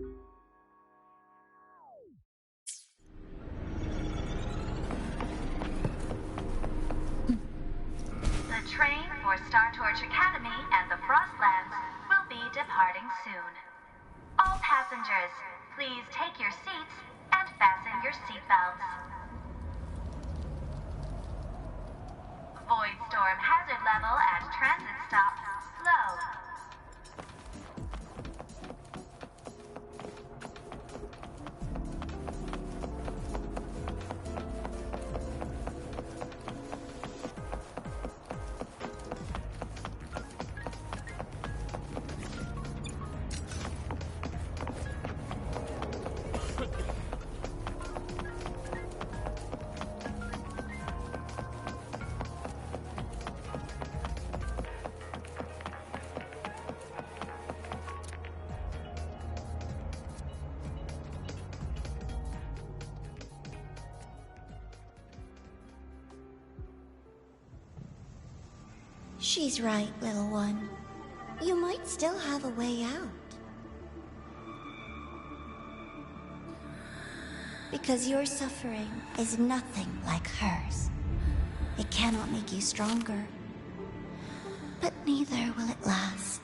The train for Star Torch Academy and the Frostlands will be departing soon. All passengers, please take your seats and fasten your seatbelts. Void storm hazard level at transit stop low. She's right, little one. You might still have a way out. Because your suffering is nothing like hers. It cannot make you stronger, but neither will it last.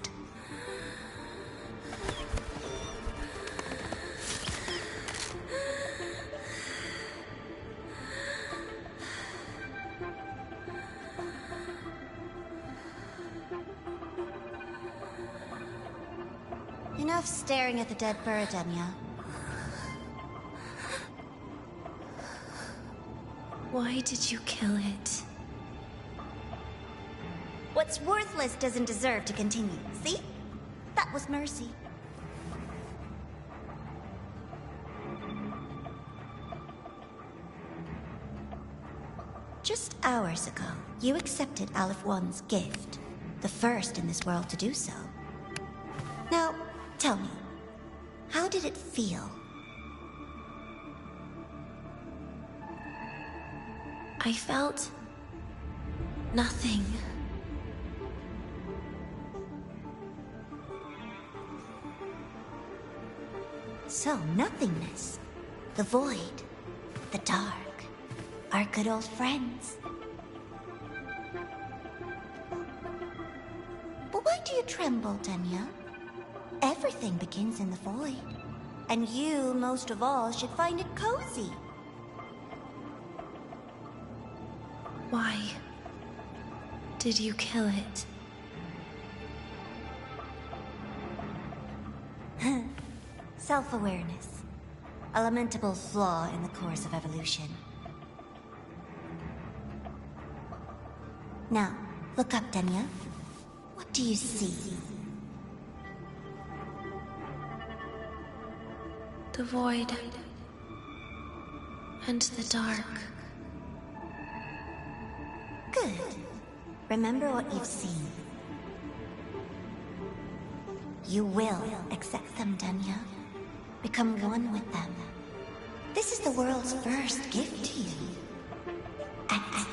Enough staring at the dead bird, Enya. Why did you kill it? What's worthless doesn't deserve to continue. See? That was mercy. Just hours ago, you accepted Aleph One's gift. The first in this world to do so. Now, tell me, how did it feel? I felt nothing. So, nothingness, the void, the dark, our good old friends. But why do you tremble, Enya? Everything begins in the void, and you, most of all, should find it cozy. Why did you kill it? Self-awareness. A lamentable flaw in the course of evolution. Now, look up, Enya. What do you see? The void and the dark. Good. Remember what you've seen. You will accept them, Enya. Become one with them. This is the world's first gift to you. At last.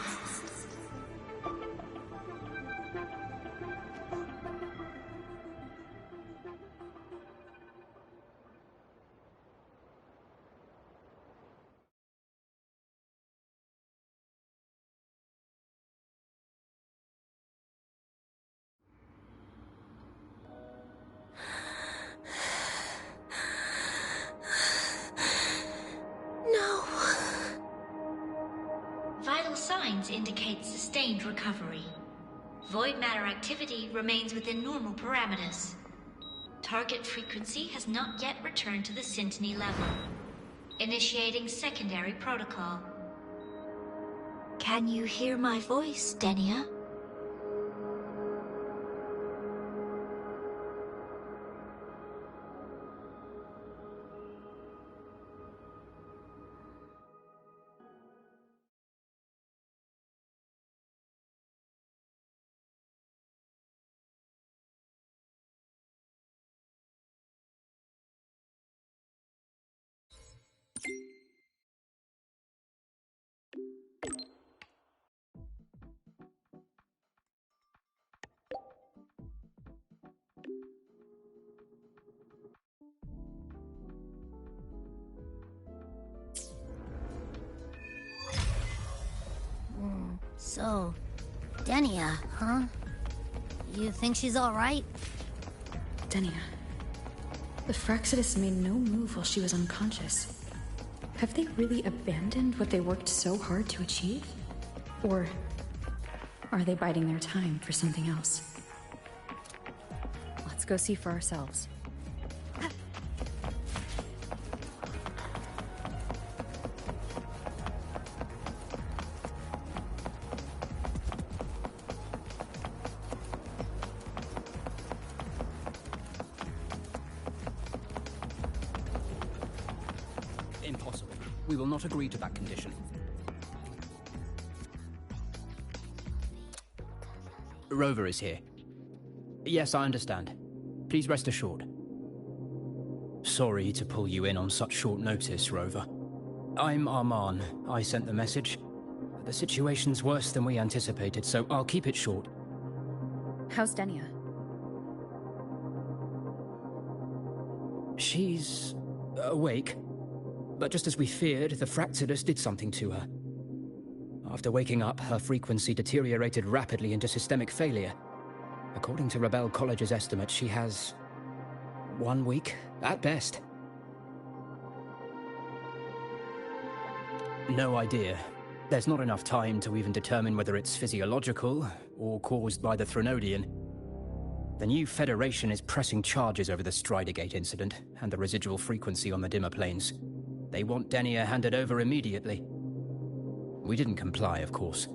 Vital signs indicate sustained recovery. Void matter activity remains within normal parameters. Target frequency has not yet returned to the Syntony level. Initiating secondary protocol. Can you hear my voice, Denia? So, Denia, huh? You think she's alright? Denia. The Fraxidus made no move while she was unconscious. Have they really abandoned what they worked so hard to achieve? Or are they biding their time for something else? Let's go see for ourselves. Impossible. We will not agree to that condition. Rover is here. Yes, I understand. Please rest assured. Sorry to pull you in on such short notice, Rover. I'm Arman. I sent the message. The situation's worse than we anticipated, so I'll keep it short. How's Denia? She's awake. But just as we feared, the Fraxidus did something to her. After waking up, her frequency deteriorated rapidly into systemic failure. According to Rebel College's estimate, she has 1 week, at best. No idea. There's not enough time to even determine whether it's physiological or caused by the Threnodian. The new Federation is pressing charges over the Stridergate incident and the residual frequency on the dimmer planes. They want Denia handed over immediately. We didn't comply, of course.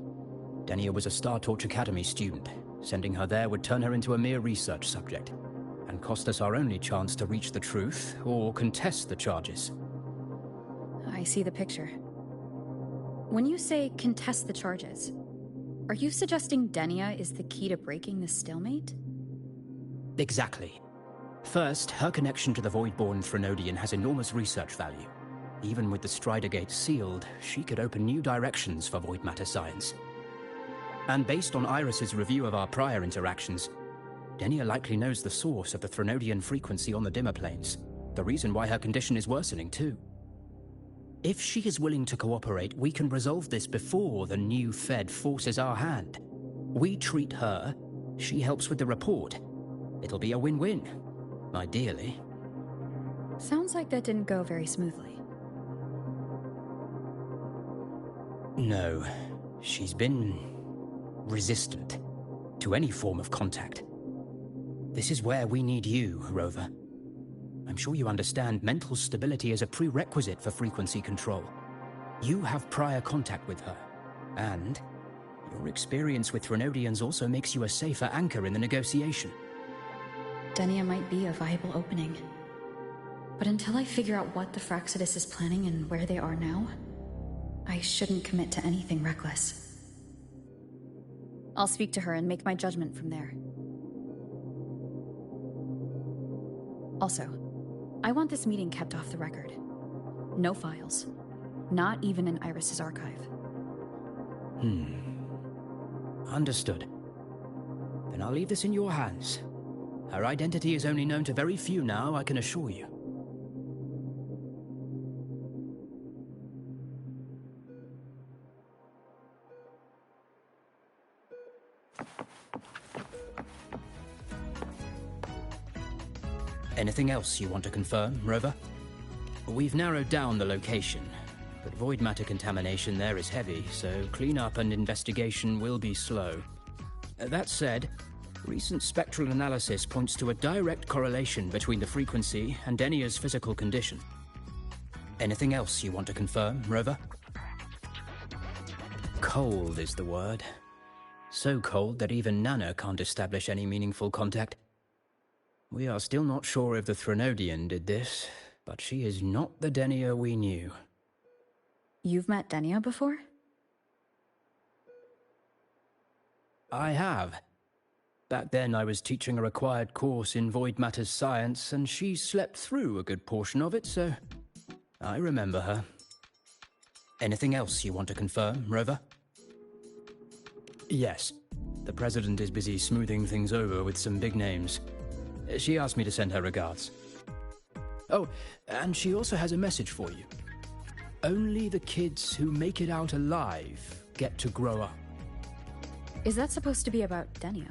Denia was a Star Torch Academy student. Sending her there would turn her into a mere research subject, and cost us our only chance to reach the truth or contest the charges. I see the picture. When you say contest the charges, are you suggesting Denia is the key to breaking this stalemate? Exactly. First, her connection to the Voidborn Threnodian has enormous research value. Even with the Stridergate sealed, she could open new directions for void matter science. And based on Iris's review of our prior interactions, Denia likely knows the source of the Threnodian frequency on the dimmer planes, the reason why her condition is worsening too. If she is willing to cooperate, we can resolve this before the new Fed forces our hand. We treat her, she helps with the report. It'll be a win-win, ideally. Sounds like that didn't go very smoothly. No, she's been resistant to any form of contact. This is where we need you, Rover. I'm sure you understand mental stability is a prerequisite for frequency control. You have prior contact with her, and your experience with Threnodians also makes you a safer anchor in the negotiation. Denia might be a viable opening. But until I figure out what the Fraxidus is planning and where they are now, I shouldn't commit to anything reckless. I'll speak to her and make my judgment from there. Also, I want this meeting kept off the record. No files. Not even in Iris's archive. Understood. Then I'll leave this in your hands. Her identity is only known to very few now, I can assure you. Anything else you want to confirm, Rover? We've narrowed down the location, but void matter contamination there is heavy, so cleanup and investigation will be slow. That said, recent spectral analysis points to a direct correlation between the frequency and Denia's physical condition. Anything else you want to confirm, Rover? Cold is the word. So cold that even Nana can't establish any meaningful contact. We are still not sure if the Threnodian did this, but she is not the Denia we knew. You've met Denia before? I have. Back then I was teaching a required course in void matters science, and she slept through a good portion of it, so I remember her. Anything else you want to confirm, Rover? Yes. The President is busy smoothing things over with some big names. She asked me to send her regards. Oh, and she also has a message for you. Only the kids who make it out alive get to grow up. Is that supposed to be about Denia?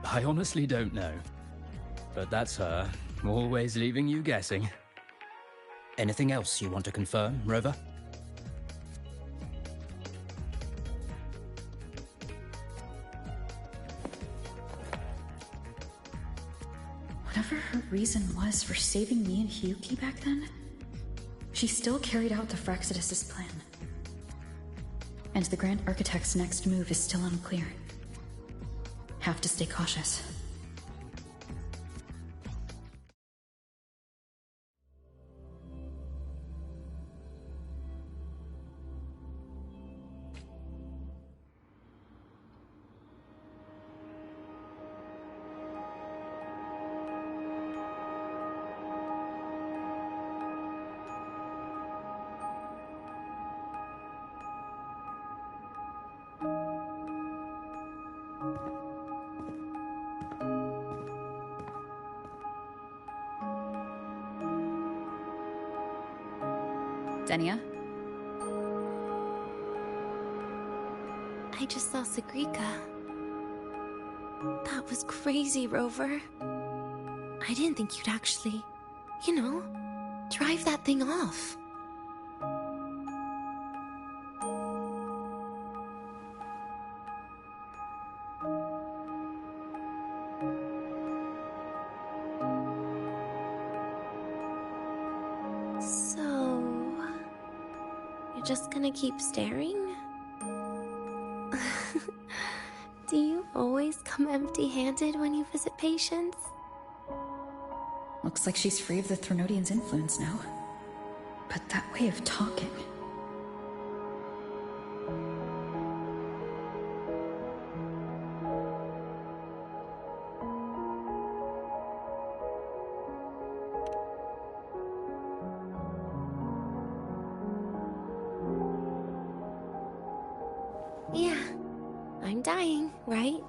I honestly don't know. But that's her, always leaving you guessing. Anything else you want to confirm, Rover? Whatever her reason was for saving me and Hyuki back then, she still carried out the Fraxidus' plan. And the Grand Architect's next move is still unclear. Have to stay cautious. Denia? I just saw Sagrika. That was crazy, Rover. I didn't think you'd actually, drive that thing off. So, you're just gonna keep staring? Do you always come empty-handed when you visit patients? Looks like she's free of the Threnodian's influence now. But that way of talking... Yeah, I'm dying, right?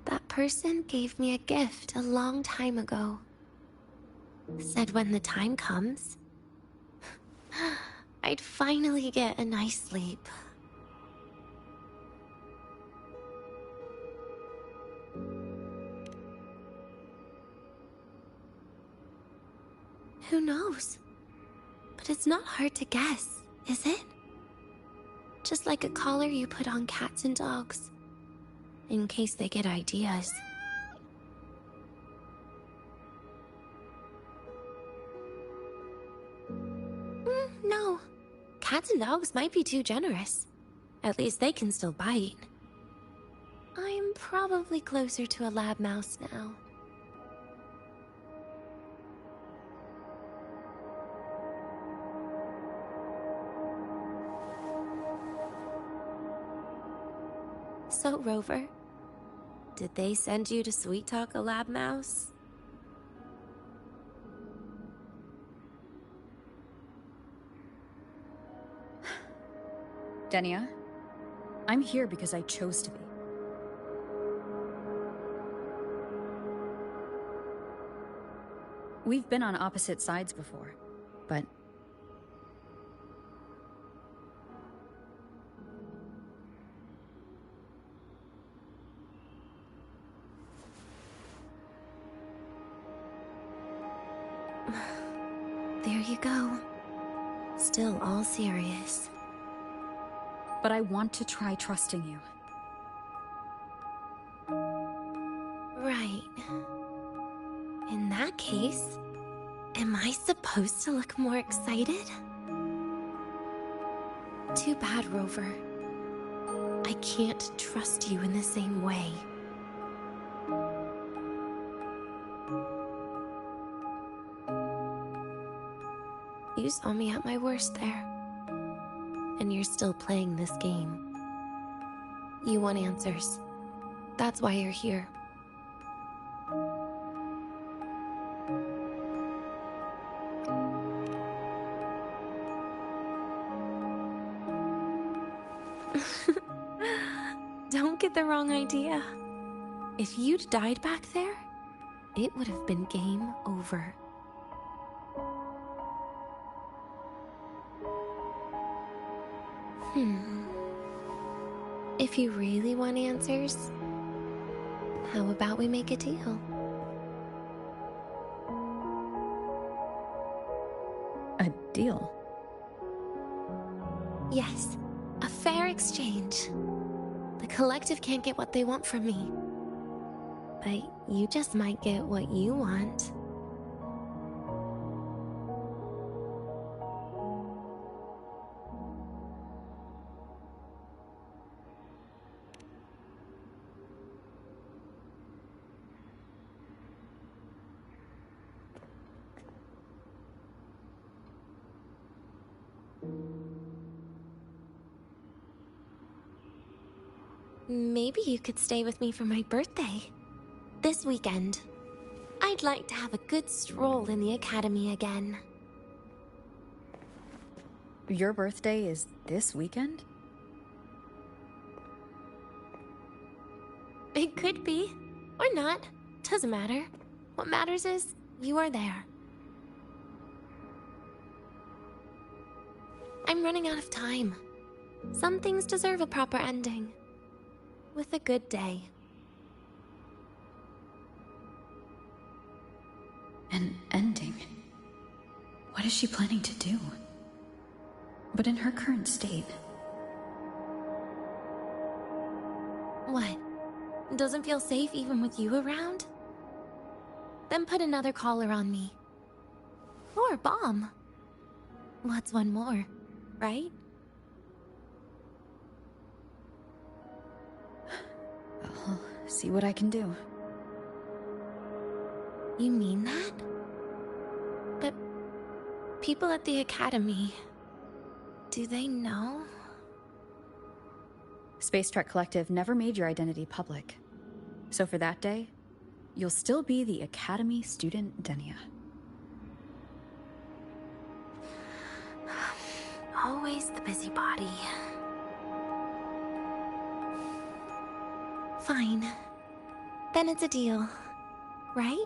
That person gave me a gift a long time ago. Said when the time comes, I'd finally get a nice sleep. Who knows? But it's not hard to guess, is it? Just like a collar you put on cats and dogs, in case they get ideas. No. Cats and dogs might be too generous. At least they can still bite. I'm probably closer to a lab mouse now. So, Rover, did they send you to sweet talk a lab mouse? Denia, I'm here because I chose to be. We've been on opposite sides before, but... There you go. Still all serious. But I want to try trusting you. Right. In that case, am I supposed to look more excited? Too bad, Rover. I can't trust you in the same way. You saw me at my worst there. And you're still playing this game. You want answers. That's why you're here. Don't get the wrong idea. If you'd died back there, it would have been game over. If you really want answers, how about we make a deal? A deal? Yes, a fair exchange. The collective can't get what they want from me. But you just might get what you want. Maybe you could stay with me for my birthday. This weekend. I'd like to have a good stroll in the academy again. Your birthday is this weekend? It could be. Or not. Doesn't matter. What matters is you are there. I'm running out of time. Some things deserve a proper ending. With a good day. An ending? What is she planning to do? But in her current state... What? Doesn't feel safe even with you around? Then put another collar on me. Or a bomb. What's one more, right? I'll see what I can do. You mean that? But people at the academy, do they know? Space Trek Collective never made your identity public. So for that day, you'll still be the Academy student Denia. Always the busybody. Fine. Then it's a deal, right?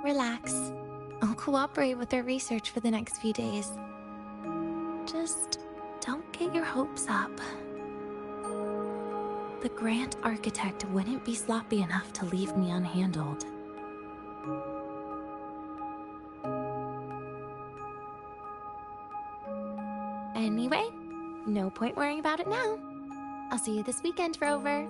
Relax. I'll cooperate with their research for the next few days. Just don't get your hopes up. The Grant Architect wouldn't be sloppy enough to leave me unhandled. Anyway, no point worrying about it now. I'll see you this weekend, Rover.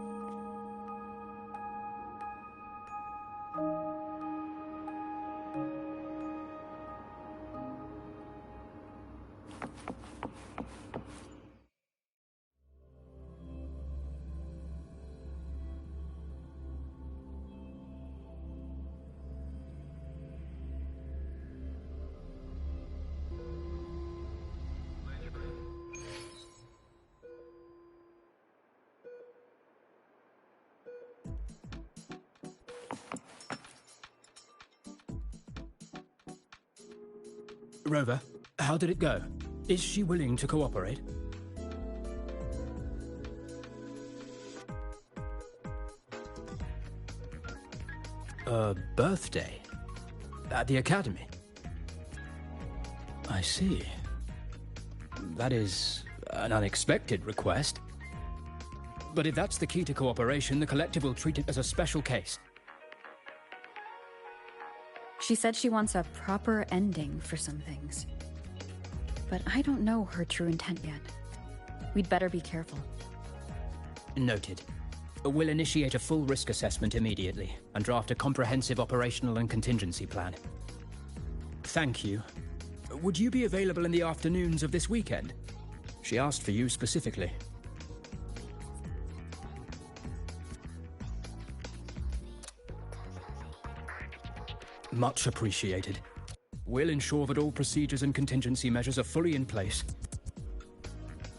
Rover, how did it go? Is she willing to cooperate? A birthday? At the academy? I see. That is an unexpected request. But if that's the key to cooperation, the collective will treat it as a special case. She said she wants a proper ending for some things. But I don't know her true intent yet. We'd better be careful. Noted. We'll initiate a full risk assessment immediately and draft a comprehensive operational and contingency plan. Thank you. Would you be available in the afternoons of this weekend? She asked for you specifically. Much appreciated. We'll ensure that all procedures and contingency measures are fully in place.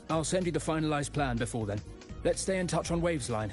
I'll send you the finalized plan before then. Let's stay in touch on Waves Line.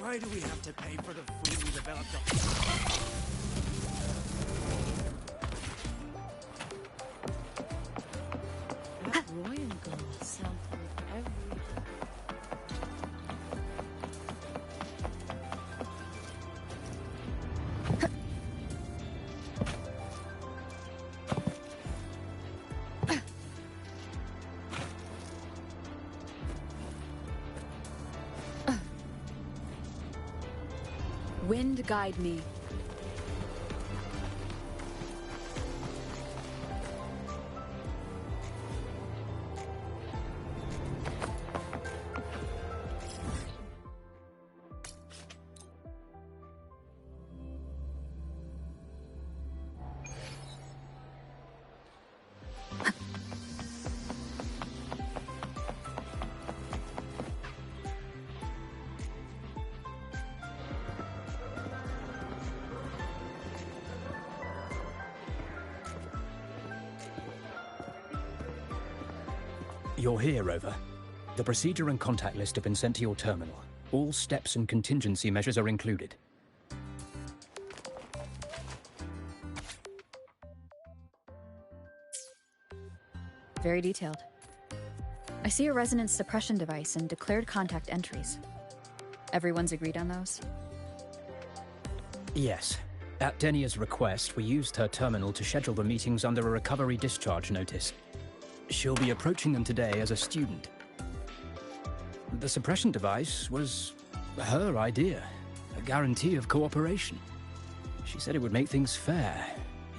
Why do we have to pay for the food we developed? That Royan girl sounds like every... Wind guide me. You're here, Rover. The procedure and contact list have been sent to your terminal. All steps and contingency measures are included. Very detailed. I see a resonance suppression device and declared contact entries. Everyone's agreed on those? Yes. At Denia's request, we used her terminal to schedule the meetings under a recovery discharge notice. She'll be approaching them today as a student. The suppression device was her idea, a guarantee of cooperation. She said it would make things fair,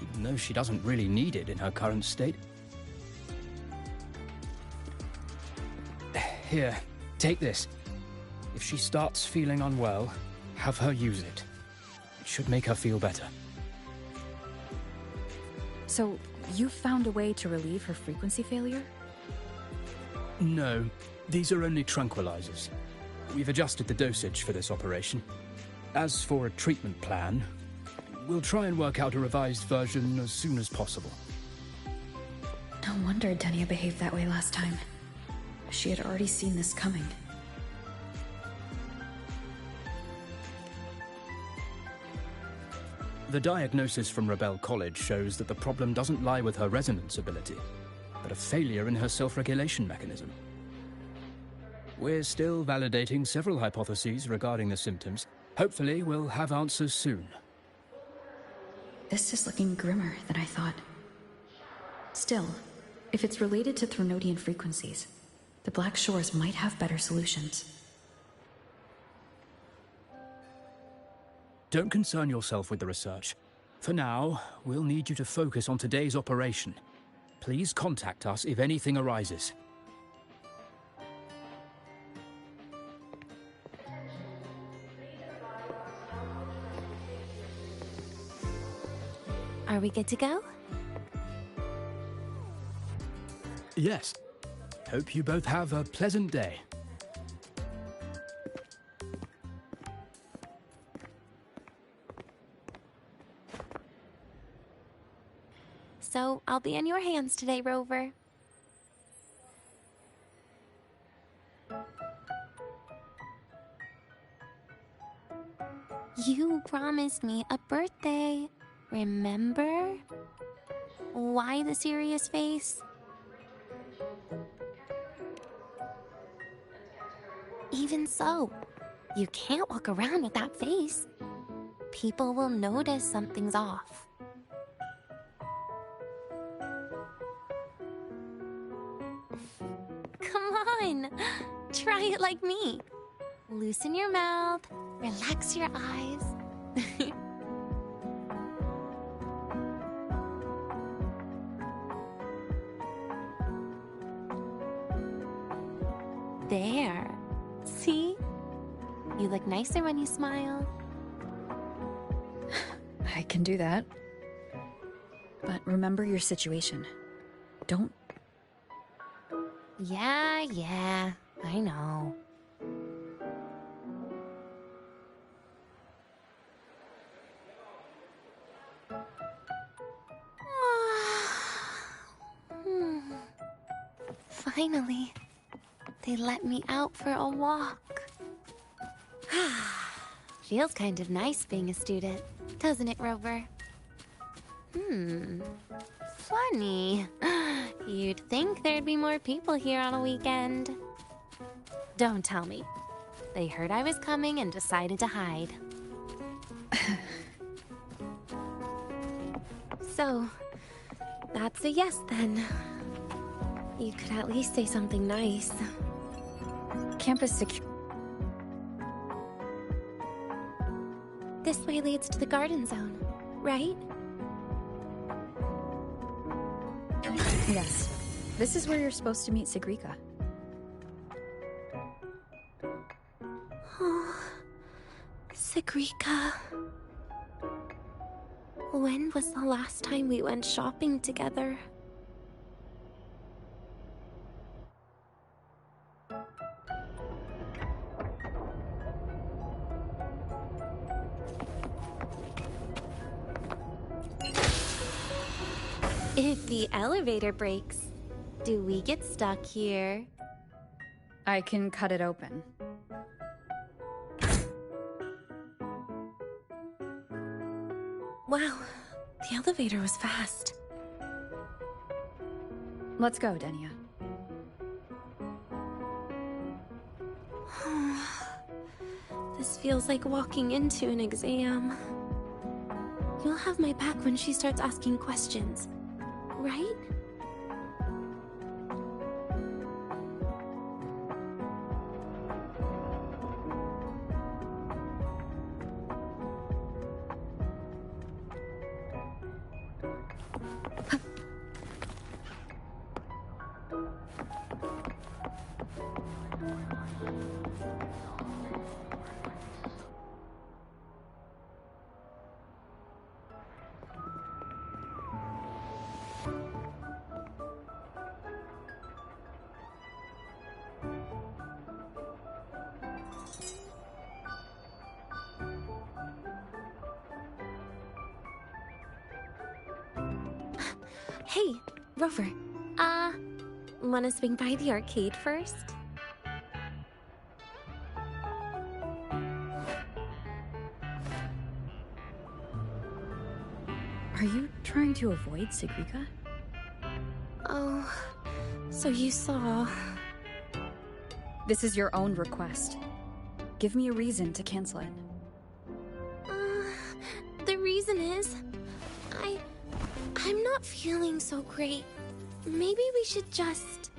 even though she doesn't really need it in her current state. Here, take this. If she starts feeling unwell, have her use it. It should make her feel better. So, you found a way to relieve her frequency failure? No, these are only tranquilizers. We've adjusted the dosage for this operation. As for a treatment plan, we'll try and work out a revised version as soon as possible. No wonder Denia behaved that way last time. She had already seen this coming. The diagnosis from Rebel College shows that the problem doesn't lie with her resonance ability, but a failure in her self-regulation mechanism. We're still validating several hypotheses regarding the symptoms. Hopefully, we'll have answers soon. This is looking grimmer than I thought. Still, if it's related to Threnodian frequencies, the Black Shores might have better solutions. Don't concern yourself with the research. For now, we'll need you to focus on today's operation. Please contact us if anything arises. Are we good to go? Yes. Hope you both have a pleasant day. So, I'll be in your hands today, Rover. You promised me a birthday, remember? Why the serious face? Even so, you can't walk around with that face. People will notice something's off. Come on, try it like me. Loosen your mouth, relax your eyes. There. See? You look nicer when you smile. I can do that. But remember your situation. Don't... Yeah, I know. Finally, they let me out for a walk. Feels kind of nice being a student, doesn't it, Rover? Funny. You'd think there'd be more people here on a weekend. Don't tell me. They heard I was coming and decided to hide. So, that's a yes then. You could at least say something nice. Campus secure. This way leads to the garden zone, right? Yes. This is where you're supposed to meet Segrika. Oh, Segrika. When was the last time we went shopping together? If the elevator breaks, do we get stuck here? I can cut it open. Wow, the elevator was fast. Let's go, Denia. This feels like walking into an exam. You'll have my back when she starts asking questions, right? Hey, Rover. Wanna swing by the arcade first? Are you trying to avoid Segrika? Oh, so you saw... This is your own request. Give me a reason to cancel it. The reason is... I'm not feeling so great. Maybe we should just...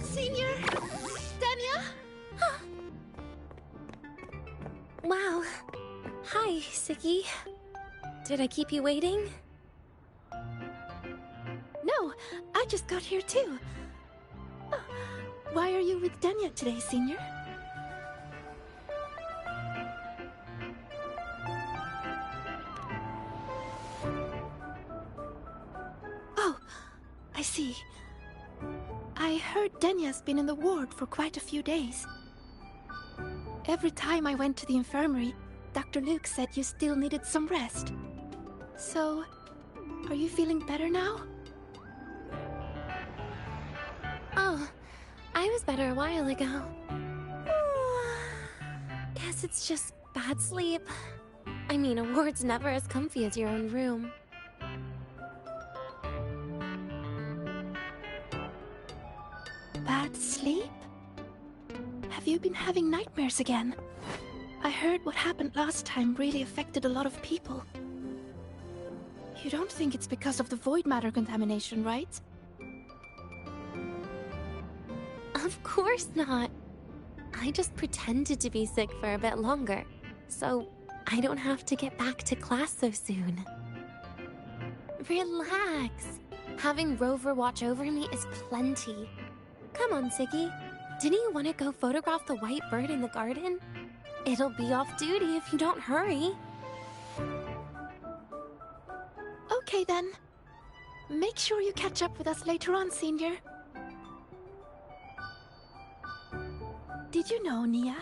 Senior? Denia? Wow. Hi, Segue. Did I keep you waiting? No, I just got here too. Why are you with Denia today, Senior? Oh, I see. I heard Denia's been in the ward for quite a few days. Every time I went to the infirmary, Dr. Luke said you still needed some rest. So, are you feeling better now? Oh, I was better a while ago. Guess it's just bad sleep. I mean, a ward's never as comfy as your own room. Bad sleep? Have you been having nightmares again? I heard what happened last time really affected a lot of people. You don't think it's because of the void matter contamination, right? Of course not. I just pretended to be sick for a bit longer, so I don't have to get back to class so soon. Relax. Having Rover watch over me is plenty. Come on, Segue. Didn't you want to go photograph the white bird in the garden? It'll be off duty if you don't hurry. Okay then. Make sure you catch up with us later on, Senior. Did you know, Nia?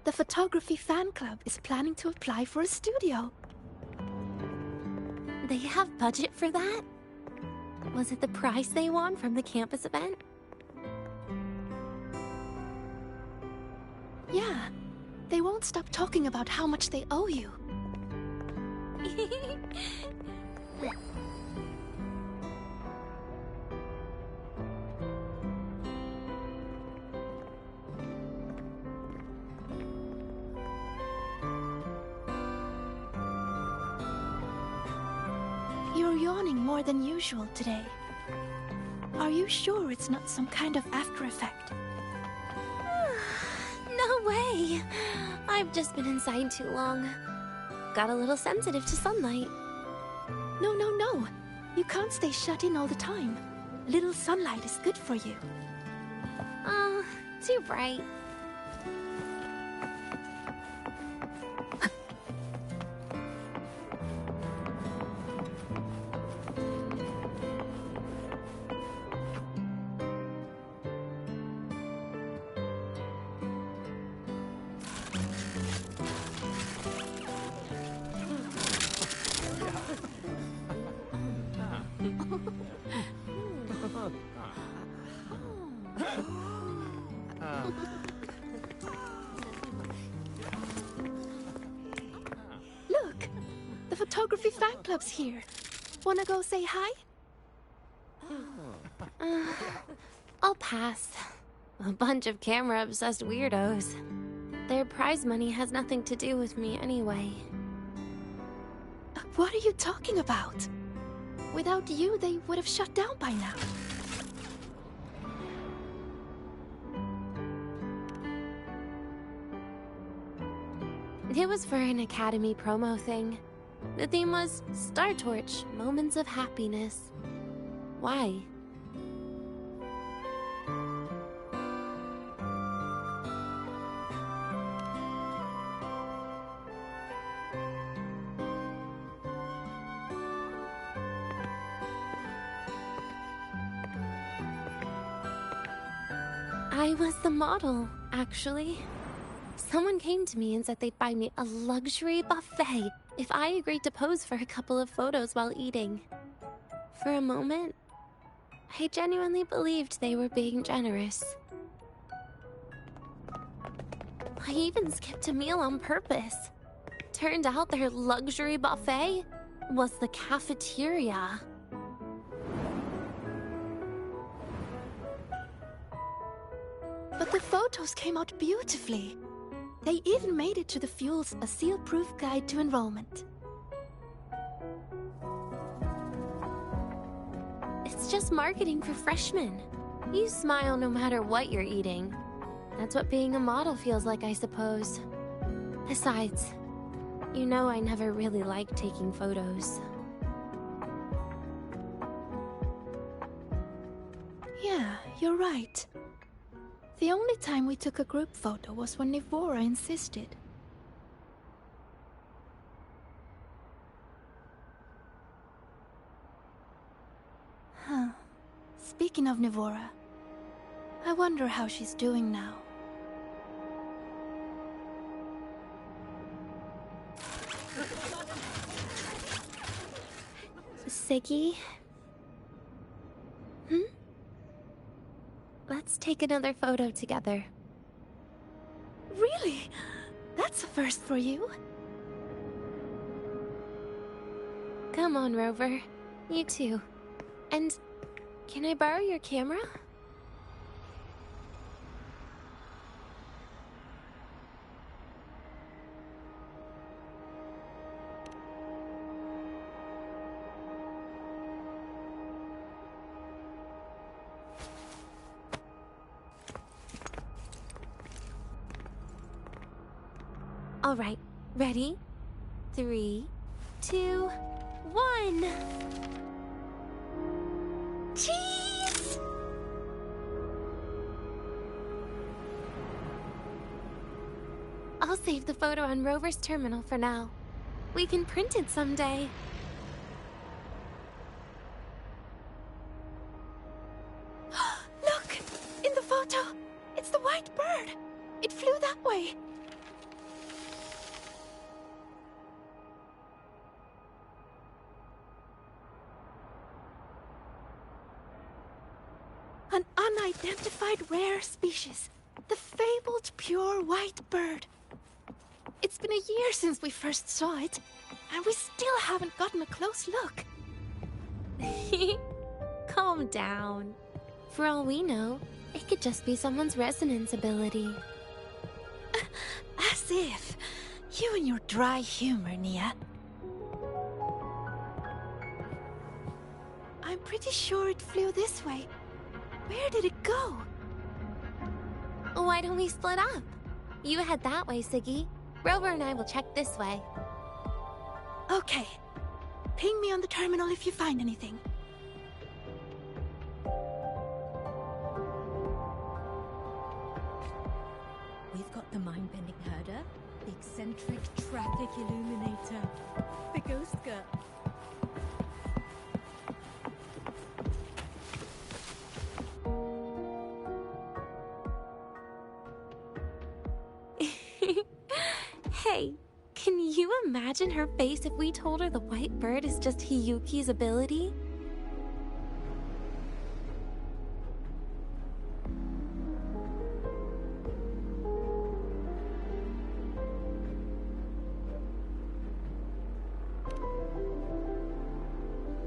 The photography fan club is planning to apply for a studio. They have budget for that? Was it the prize they won from the campus event? Yeah. They won't stop talking about how much they owe you. You're yawning more than usual today. Are you sure it's not some kind of after effect? No way! I've just been inside too long. Got a little sensitive to sunlight. No. You can't stay shut in all the time. Little sunlight is good for you. Oh, too bright. Look! The photography fan club's here. Wanna go say hi? I'll pass. A bunch of camera-obsessed weirdos. Their prize money has nothing to do with me anyway. What are you talking about? Without you, they would have shut down by now. It was for an Academy promo thing. The theme was Star Torch, Moments of Happiness. Why? I was the model, actually. Someone came to me and said they'd buy me a luxury buffet if I agreed to pose for a couple of photos while eating. For a moment, I genuinely believed they were being generous. I even skipped a meal on purpose. Turned out their luxury buffet was the cafeteria. But the photos came out beautifully. They even made it to the Fuel's A Seal-Proof Guide to Enrollment. It's just marketing for freshmen. You smile no matter what you're eating. That's what being a model feels like, I suppose. Besides, you know I never really liked taking photos. Yeah, you're right. The only time we took a group photo was when Nivora insisted. Huh. Speaking of Nivora, I wonder how she's doing now. Segue? Let's take another photo together. Really? That's a first for you. Come on, Rover. You too. And can I borrow your camera? All right, ready? 3, 2, 1. Cheese! I'll save the photo on Rover's terminal for now. We can print it someday. Look! In the photo! It's the white bird! It flew that way! An unidentified rare species. The fabled pure white bird. It's been a year since we first saw it, and we still haven't gotten a close look. Calm down. For all we know, it could just be someone's resonance ability. As if. You and your dry humor, Nia. I'm pretty sure it flew this way. Where did it go? Why don't we split up? You head that way, Segue. Rover and I will check this way. Okay. Ping me on the terminal if you find anything. We've got the mind-bending herder, the eccentric traffic illuminator, the ghost girl. Hey, can you imagine her face if we told her the white bird is just Hiyuki's ability?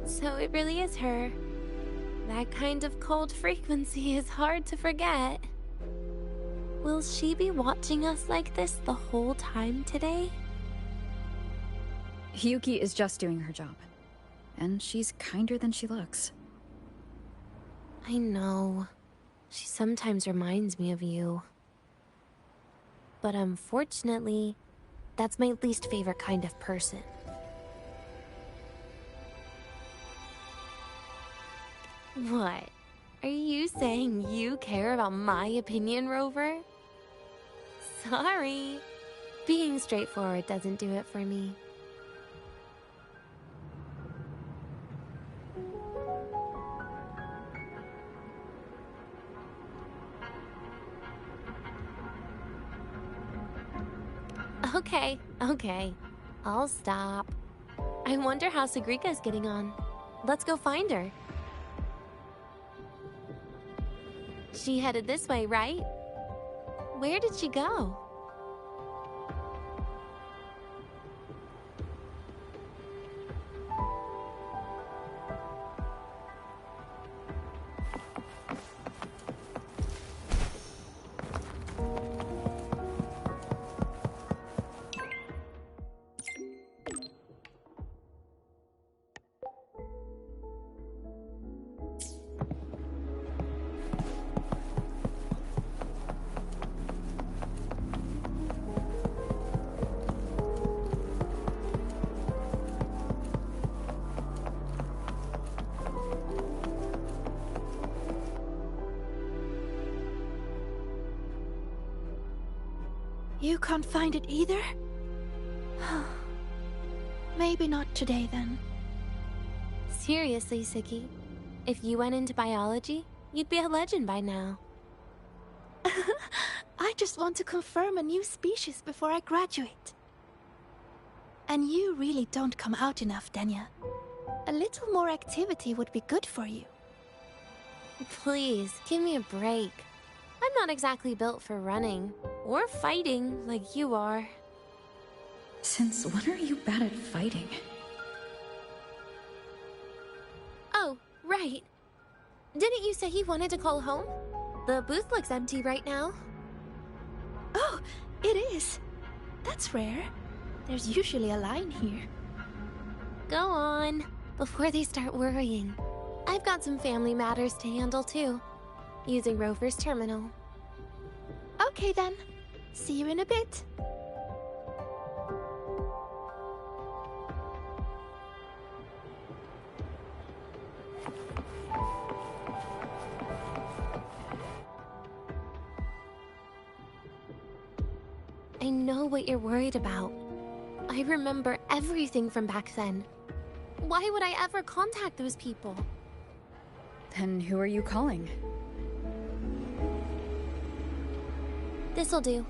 So it really is her. That kind of cold frequency is hard to forget. Will she be watching us like this the whole time today? Hiyuki is just doing her job. And she's kinder than she looks. I know. She sometimes reminds me of you. But unfortunately, that's my least favorite kind of person. What? Are you saying you care about my opinion, Rover? Sorry. Being straightforward doesn't do it for me. Okay. I'll stop. I wonder how Sagrika's getting on. Let's go find her. She headed this way, right? Where did she go? You can't find it either? Maybe not today, then. Seriously, Segue. If you went into biology, you'd be a legend by now. I just want to confirm a new species before I graduate. And you really don't come out enough, Denya. A little more activity would be good for you. Please, give me a break. I'm not exactly built for running, or fighting like you are. Since when are you bad at fighting? Oh, right. Didn't you say you wanted to call home? The booth looks empty right now. Oh, it is. That's rare. There's usually a line here. Go on, before they start worrying. I've got some family matters to handle too, using Rover's terminal. Okay then. See you in a bit. I know what you're worried about. I remember everything from back then. Why would I ever contact those people? Then who are you calling? This'll do.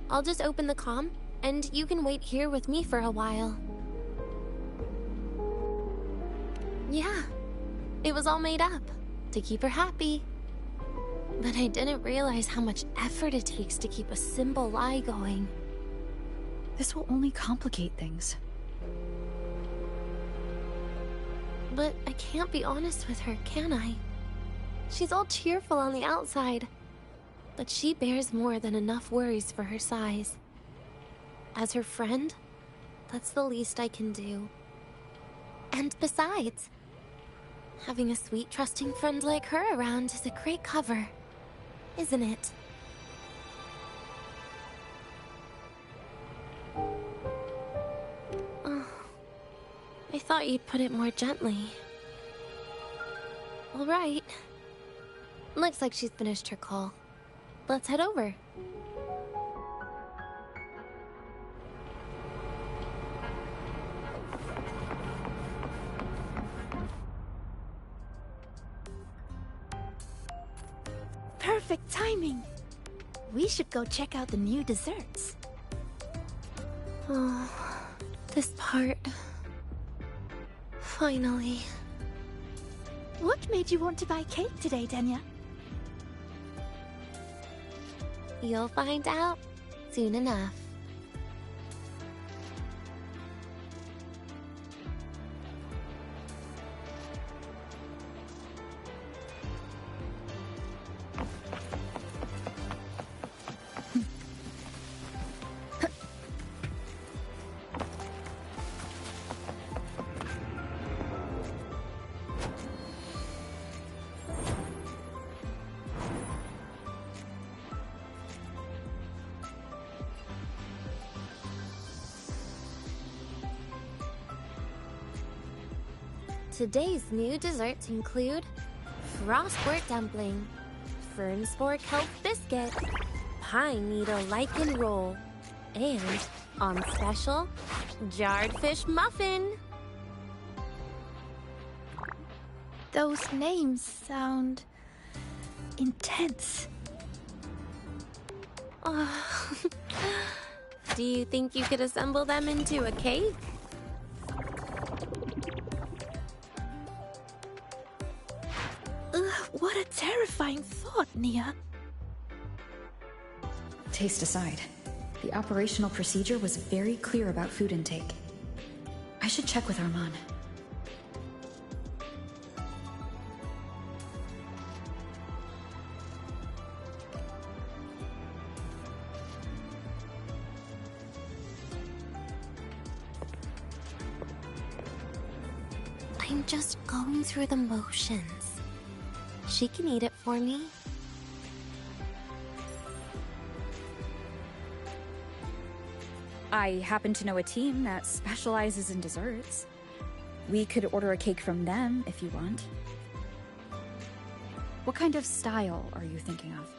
I'll just open the comm, and you can wait here with me for a while. Yeah, it was all made up, to keep her happy. But I didn't realize how much effort it takes to keep a simple lie going. This will only complicate things. But I can't be honest with her, can I? She's all cheerful on the outside, but she bears more than enough worries for her size. As her friend, that's the least I can do. And besides, having a sweet, trusting friend like her around is a great cover, isn't it? Oh, I thought you'd put it more gently. All right. Looks like she's finished her call. Let's head over. Perfect timing. We should go check out the new desserts. Oh, this part. Finally. What made you want to buy cake today, Denya? You'll find out soon enough. Today's new desserts include frostwort dumpling, fern spore kelp biscuit, pine needle lichen roll, and, on special, jarred fish muffin. Those names sound intense. Oh. Do you think you could assemble them into a cake? What a terrifying thought, Nia. Taste aside, the operational procedure was very clear about food intake. I should check with Arman. I'm just going through the motions. She can eat it for me. I happen to know a team that specializes in desserts. We could order a cake from them if you want. What kind of style are you thinking of?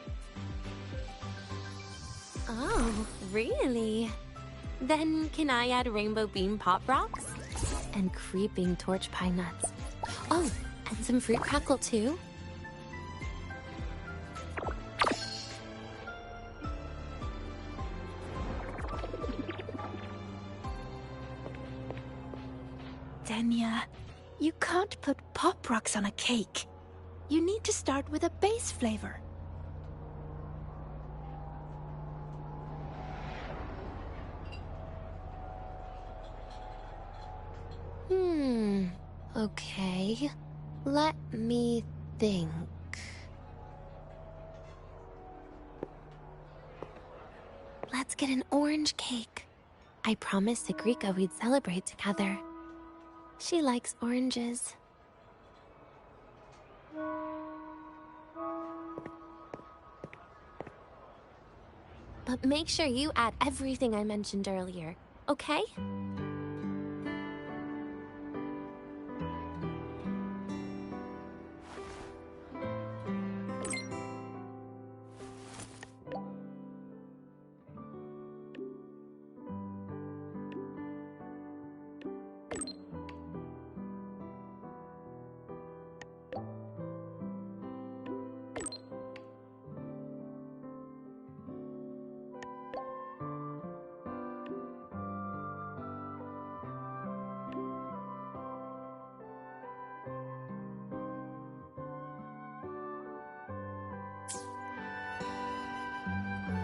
Oh, really? Then can I add rainbow bean pop rocks? And creeping torch pine nuts. Oh, and some fruit crackle too? Denya, you can't put pop rocks on a cake. You need to start with a base flavor. Okay. Let me think. Let's get an orange cake. I promised Segrika we'd celebrate together. She likes oranges. But make sure you add everything I mentioned earlier, okay?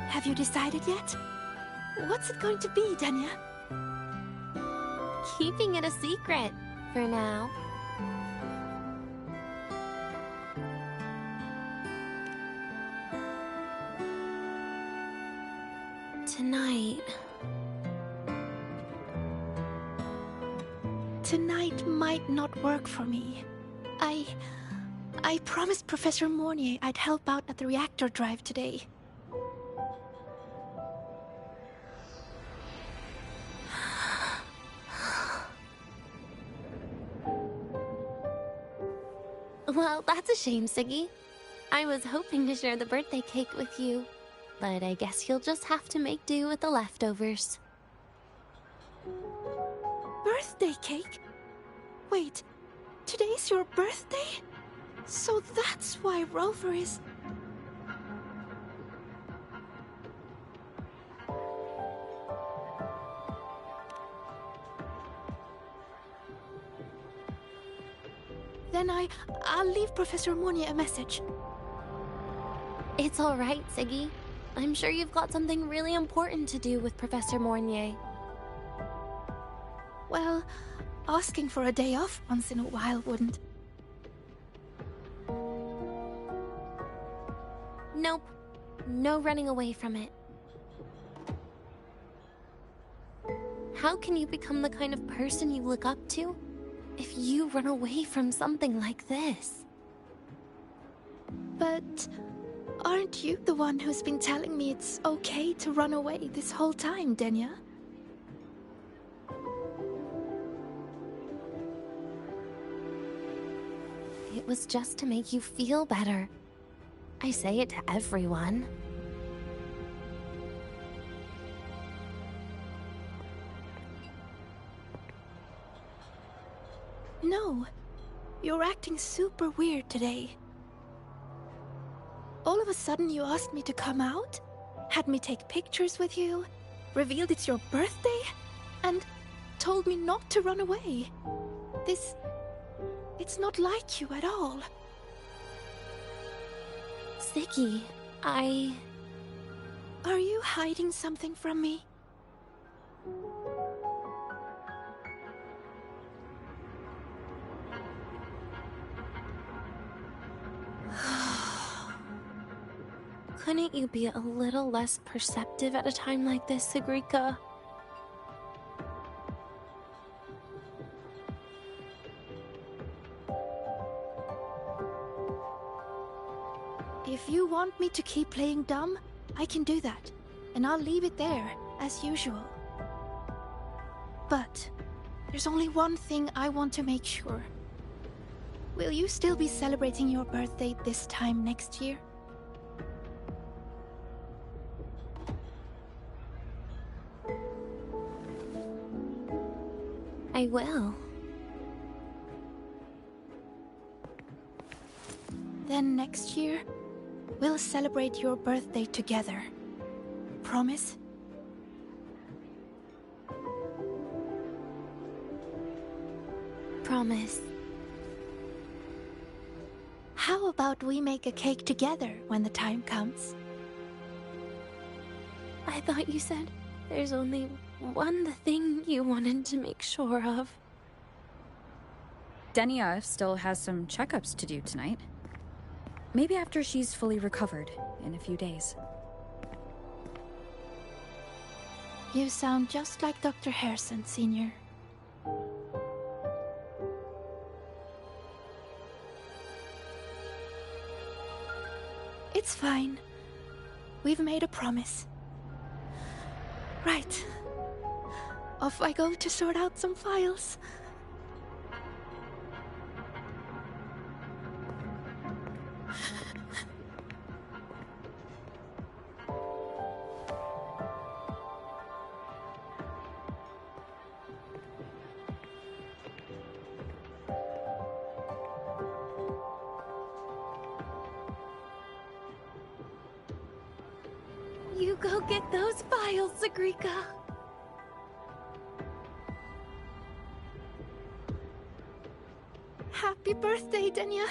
Have you decided yet? What's it going to be, Danya? Keeping it a secret for now. Tonight. Tonight might not work for me. I promised Professor Mornier I'd help out at the reactor drive today. Well, that's a shame, Segue. I was hoping to share the birthday cake with you, but I guess you'll just have to make do with the leftovers. Birthday cake? Wait, today's your birthday? So that's why Rover is... Then I'll leave Professor Mornier a message. It's all right, Segue. I'm sure you've got something really important to do with Professor Mornier. Well, asking for a day off once in a while wouldn't. Nope. No running away from it. How can you become the kind of person you look up to if you run away from something like this? But aren't you the one who's been telling me it's okay to run away this whole time, Denya? It was just to make you feel better. I say it to everyone. No, you're acting super weird today. All of a sudden you asked me to come out, had me take pictures with you, revealed it's your birthday, and told me not to run away. It's not like you at all. Segue, Are you hiding something from me? Couldn't you be a little less perceptive at a time like this, Segrika? If you want me to keep playing dumb, I can do that, and I'll leave it there, as usual. But there's only one thing I want to make sure. Will you still be celebrating your birthday this time next year? I will. Then next year, we'll celebrate your birthday together. Promise? Promise. How about we make a cake together when the time comes? I thought you said there's only one thing you wanted to make sure of. Denia still has some checkups to do tonight. Maybe after she's fully recovered in a few days. You sound just like Dr. Harrison, Sr. It's fine. We've made a promise. Right. Off I go to sort out some files. You go get those files, Segrika. Happy birthday, Denia.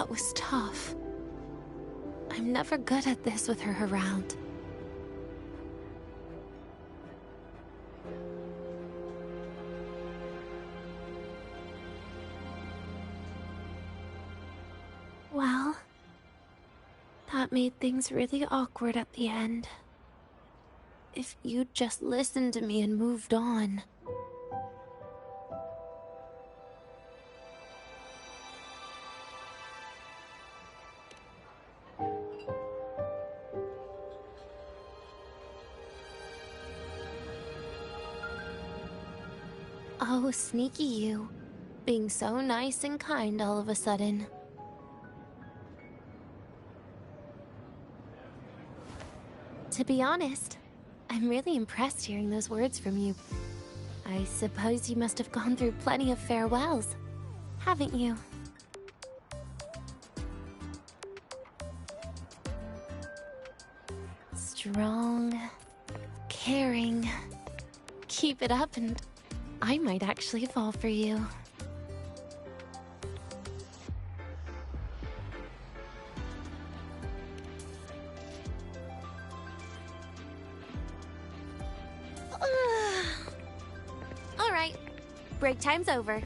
That was tough. I'm never good at this with her around. Well, that made things really awkward at the end. If you'd just listened to me and moved on. Oh, sneaky you. Being so nice and kind all of a sudden. To be honest, I'm really impressed hearing those words from you. I suppose you must have gone through plenty of farewells, haven't you? Strong, caring. Keep it up and I might actually fall for you. Alright, break time's over.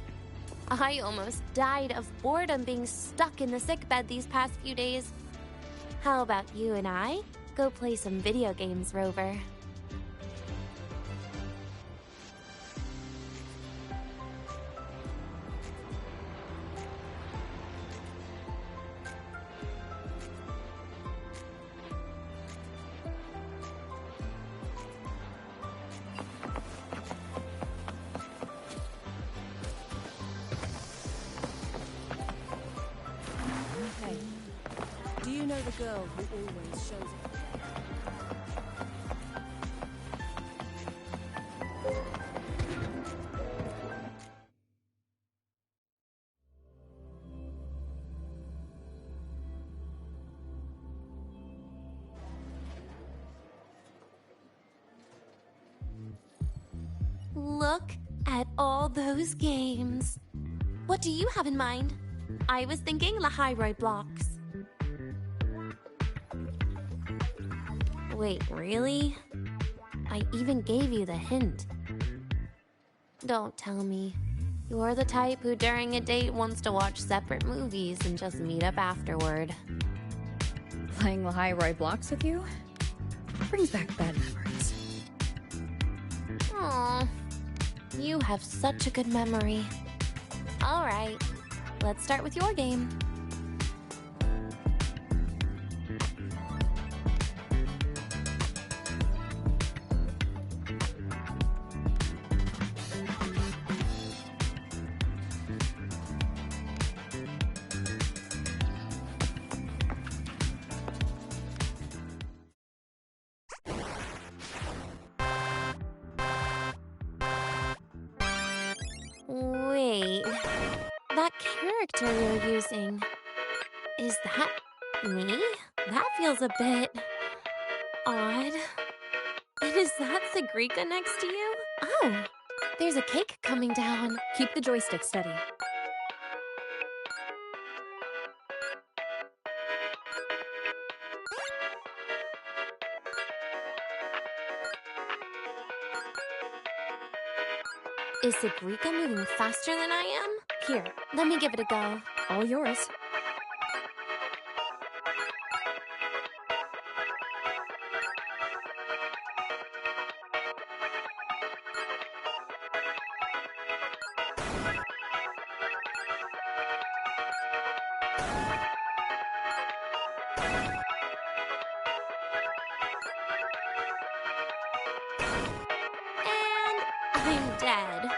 I almost died of boredom being stuck in the sickbed these past few days. How about you and I go play some video games, Rover? Do you know the girl who always shows up? Look at all those games. What do you have in mind? I was thinking Lahiroi blocks. Wait, really? I even gave you the hint. Don't tell me. You're the type who during a date wants to watch separate movies and just meet up afterward. Playing Lahiroi blocks with you? Brings back bad memories. Aw, you have such a good memory. Alright, let's start with your game. Wait, that character you're using, is that me? That feels a bit odd. And is that Segue next to you? Oh, there's a cake coming down. Keep the joystick steady. Is Segue moving faster than I am? Here, let me give it a go. All yours. I'm dead.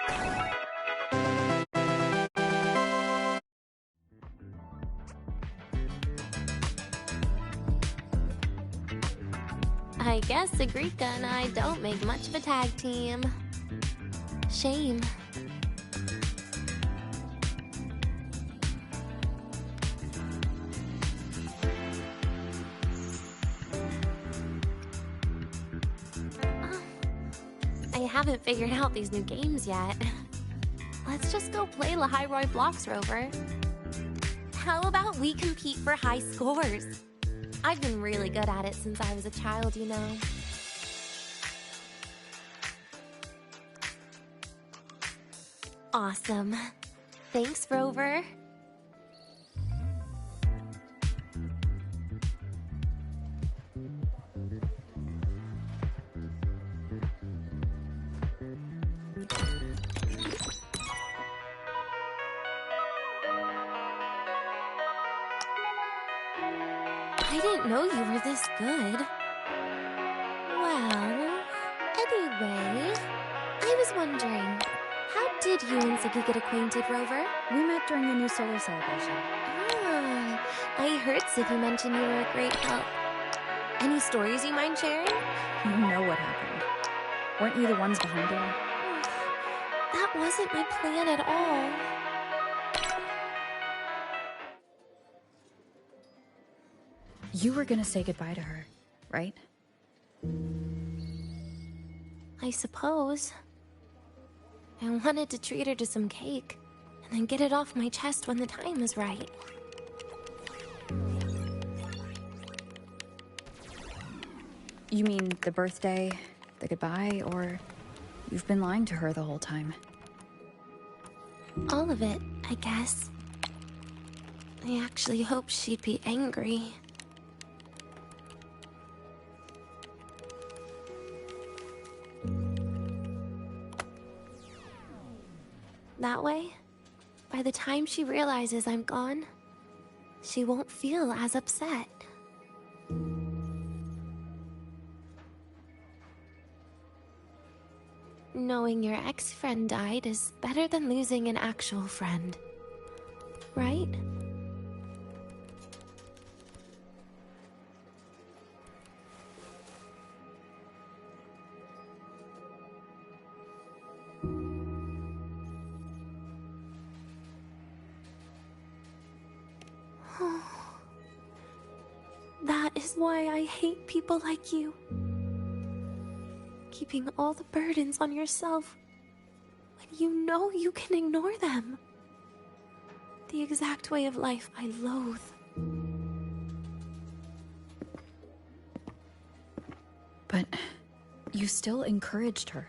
I guess Segue and I don't make much of a tag team. Shame. I haven't figured out these new games yet. Let's just go play Lahiroi blocks, Rover. How about we compete for high scores? I've been really good at it since I was a child, you know. Awesome. Thanks, Rover. I didn't know you were this good. Well, anyway, I was wondering, how did you and Segue get acquainted, Rover? We met during the new solar celebration. Ah, I heard Segue mention you were a great help. Any stories you mind sharing? You know what happened. Weren't you the ones behind it all? That wasn't my plan at all. You were gonna say goodbye to her, right? I suppose. I wanted to treat her to some cake, and then get it off my chest when the time was right. You mean the birthday, the goodbye, or you've been lying to her the whole time? All of it, I guess. I actually hoped she'd be angry. That way, by the time she realizes I'm gone, she won't feel as upset. Knowing your ex-friend died is better than losing an actual friend, right? That is why I hate people like you. Keeping all the burdens on yourself when you know you can ignore them. The exact way of life I loathe. But you still encouraged her.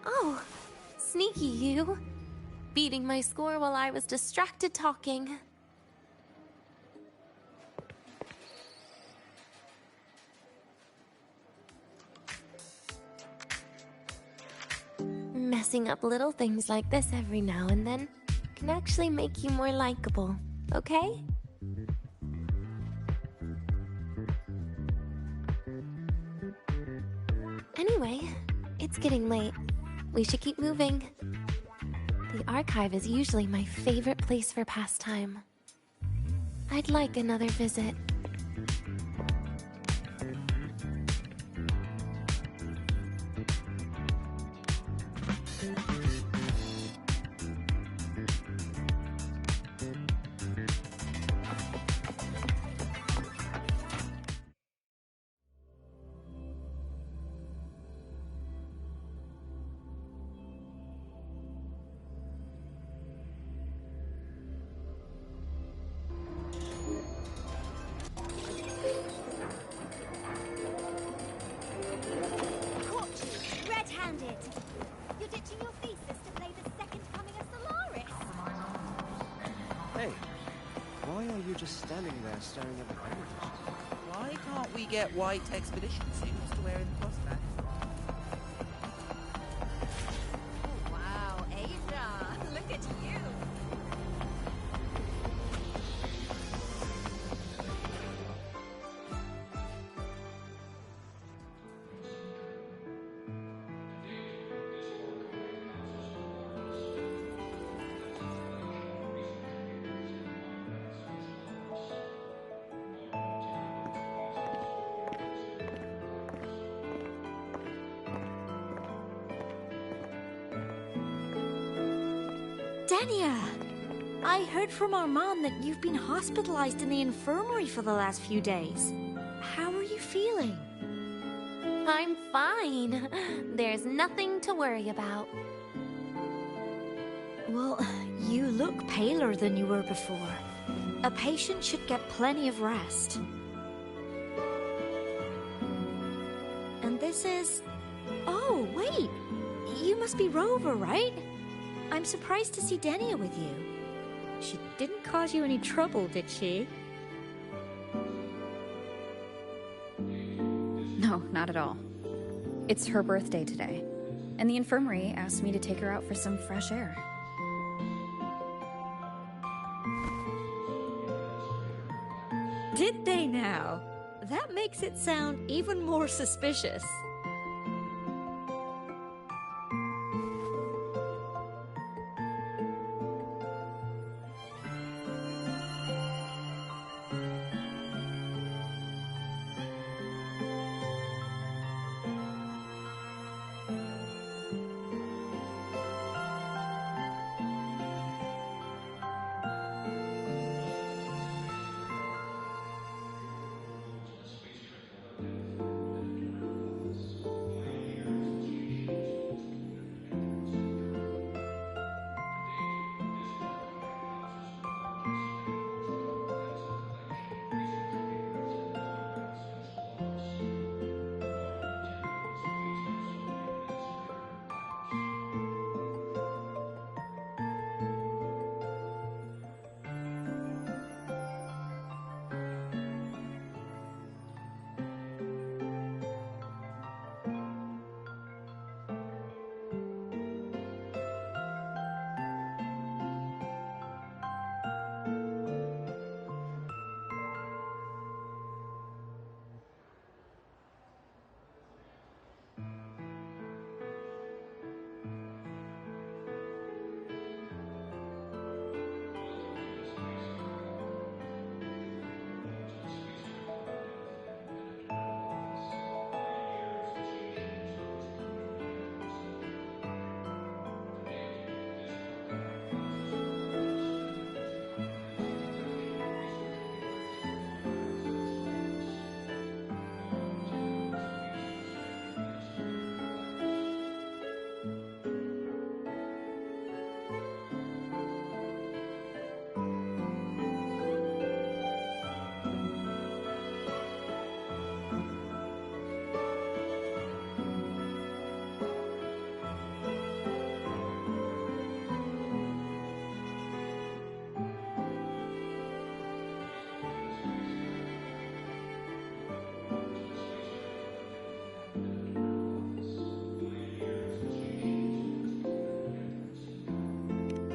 Oh, sneaky you. Beating my score while I was distracted talking. Messing up little things like this every now and then can actually make you more likable, okay? Anyway, it's getting late. We should keep moving. The archive is usually my favorite place for pastime. I'd like another visit. Red-handed! You're ditching your thesis to play the second coming of Solaris! Hey, why are you just standing there staring at the ground? Why can't we get white expedition suits to wear in the prospect? Oh, wow, Asia! Look at you! Dania! I heard from our mom that you've been hospitalized in the infirmary for the last few days. How are you feeling? I'm fine. There's nothing to worry about. Well, you look paler than you were before. A patient should get plenty of rest. And this is... Oh, wait! You must be Rover, right? I'm surprised to see Denia with you. She didn't cause you any trouble, did she? No, not at all. It's her birthday today, and the infirmary asked me to take her out for some fresh air. Did they now? That makes it sound even more suspicious.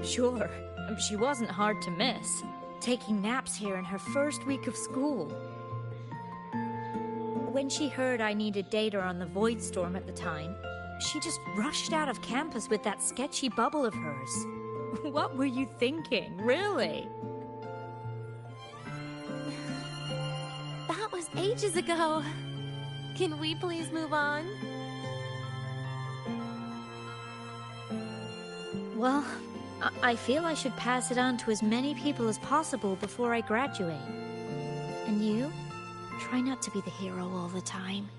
Sure, she wasn't hard to miss, taking naps here in her first week of school. When she heard I needed data on the Void Storm at the time, she just rushed out of campus with that sketchy bubble of hers. What were you thinking, really? That was ages ago. Can we please move on? Well, I feel I should pass it on to as many people as possible before I graduate. And you? Try not to be the hero all the time.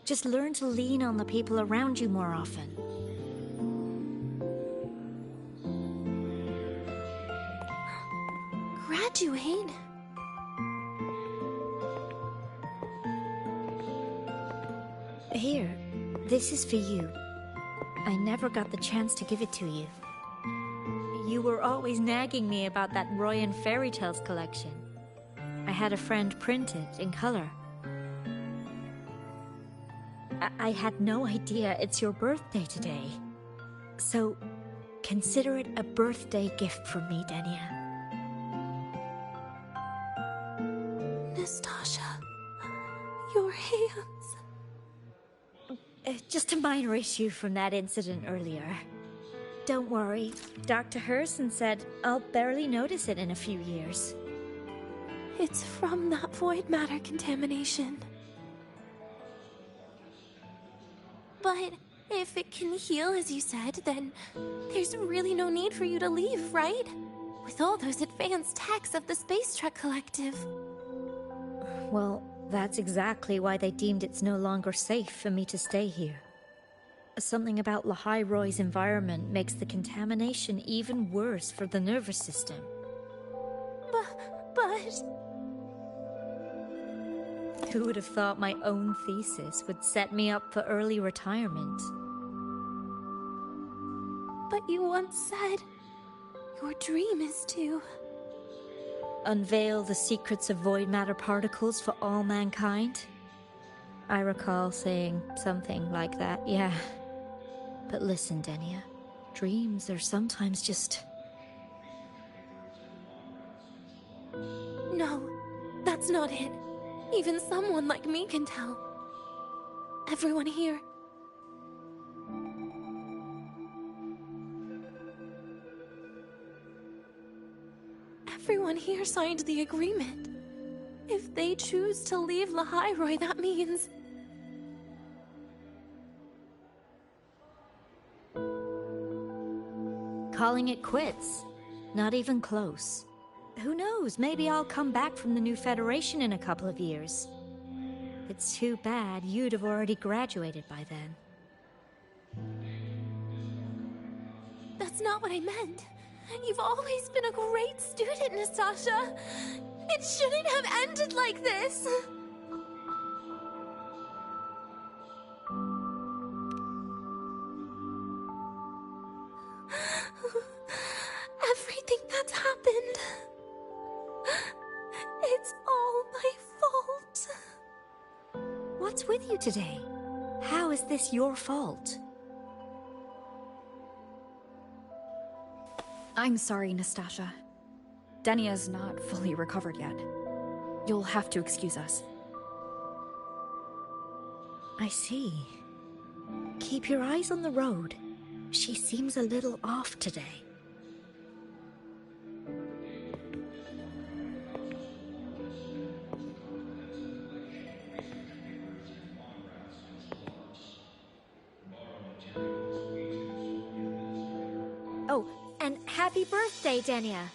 Just learn to lean on the people around you more often. Graduate? Here, this is for you. I never got the chance to give it to you. You were always nagging me about that Roy and Fairy Tales collection. I had a friend print it in color. I had no idea it's your birthday today. So, consider it a birthday gift from me, Denia. Nastasha, your hands. Just a minor issue from that incident earlier. Don't worry, Dr. Herson said I'll barely notice it in a few years. It's from that void matter contamination. But if it can heal, as you said, then there's really no need for you to leave, right? with all those advanced techs of the Space Trek Collective. Well, that's exactly why they deemed it's no longer safe for me to stay here. Something about Lahai-Roy's environment makes the contamination even worse for the nervous system. But... Who would have thought my own thesis would set me up for early retirement? But you once said your dream is to... unveil the secrets of void matter particles for all mankind? I recall saying something like that, yeah. But listen, Denia, dreams are sometimes just... No, that's not it. Even someone like me can tell. Everyone here... Everyone here signed the agreement. If they choose to leave Lahai-Roy, that means... calling it quits. Not even close. Who knows, maybe I'll come back from the new Federation in a couple of years. It's too bad you'd have already graduated by then. That's not what I meant. You've always been a great student, Nastasha. It shouldn't have ended like this. Everything that's happened... it's all my fault. What's with you today? How is this your fault? I'm sorry, Nastasha. Denia's not fully recovered yet. You'll have to excuse us. I see. Keep your eyes on the road. She seems a little off today. Oh, and happy birthday, Denia.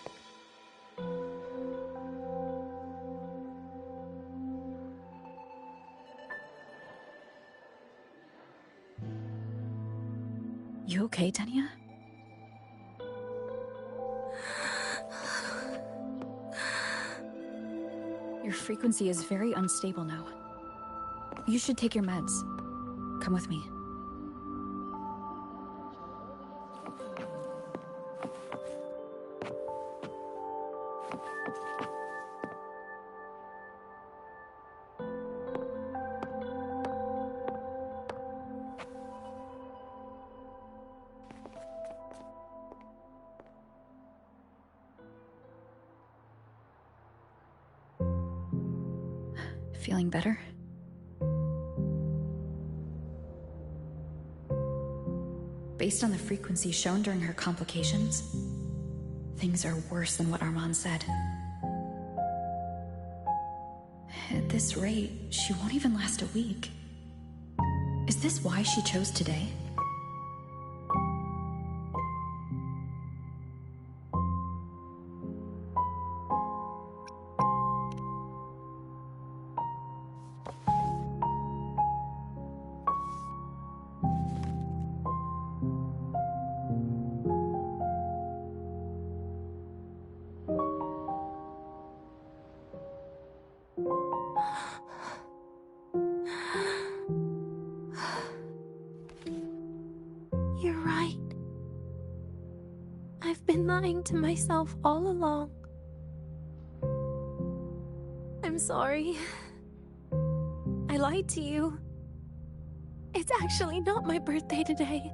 You okay, Denia? Your frequency is very unstable now. You should take your meds. Come with me. Feeling better? Based on the frequency shown during her complications, things are worse than what Armand said. At this rate, she won't even last a week. Is this why she chose today? You're right. I've been lying to myself all along. I'm sorry. I lied to you. It's actually not my birthday today.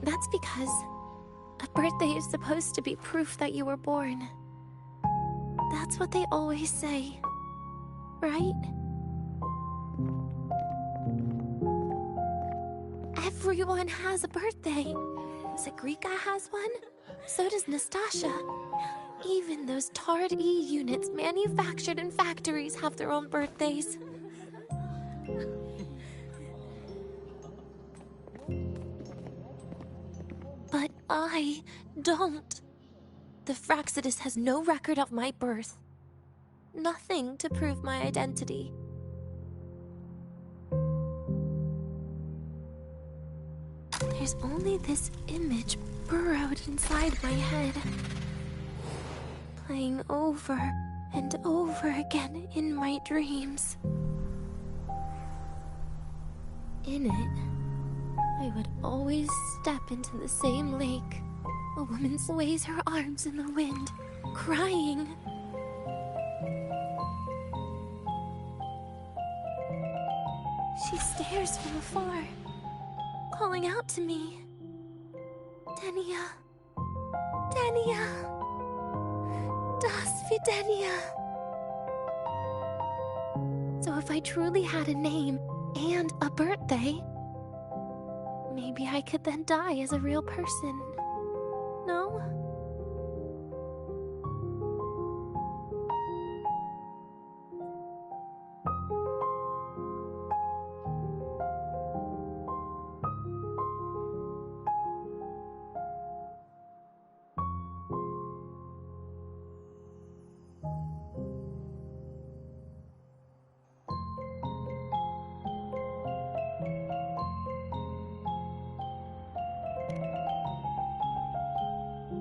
That's because a birthday is supposed to be proof that you were born. That's what they always say, right? Everyone has a birthday. Zagrika has one. So does Nastasha. Even those tarred E units manufactured in factories have their own birthdays. But I don't. The Fraxidus has no record of my birth. Nothing to prove my identity. There's only this image burrowed inside my head, playing over and over again in my dreams. In it, I would always step into the same lake. A woman sways her arms in the wind, crying. She stares from afar, calling out to me. Denia. Denia. Das Videnia. So if I truly had a name and a birthday, maybe I could then die as a real person. No?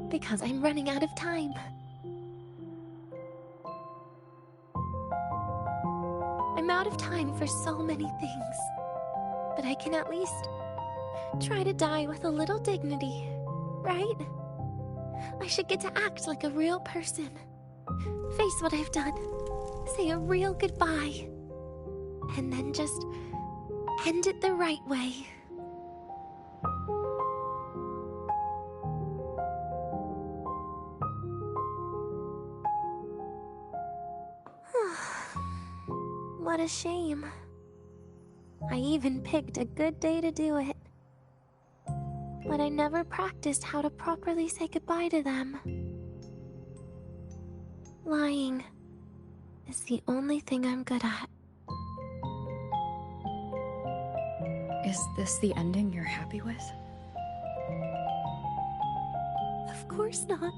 Because I'm running out of time. I'm out of time for so many things, but I can at least try to die with a little dignity, right? I should get to act like a real person, face what I've done, say a real goodbye, and then just end it the right way. What a shame. I even picked a good day to do it. But I never practiced how to properly say goodbye to them. Lying is the only thing I'm good at. Is this the ending you're happy with? Of course not.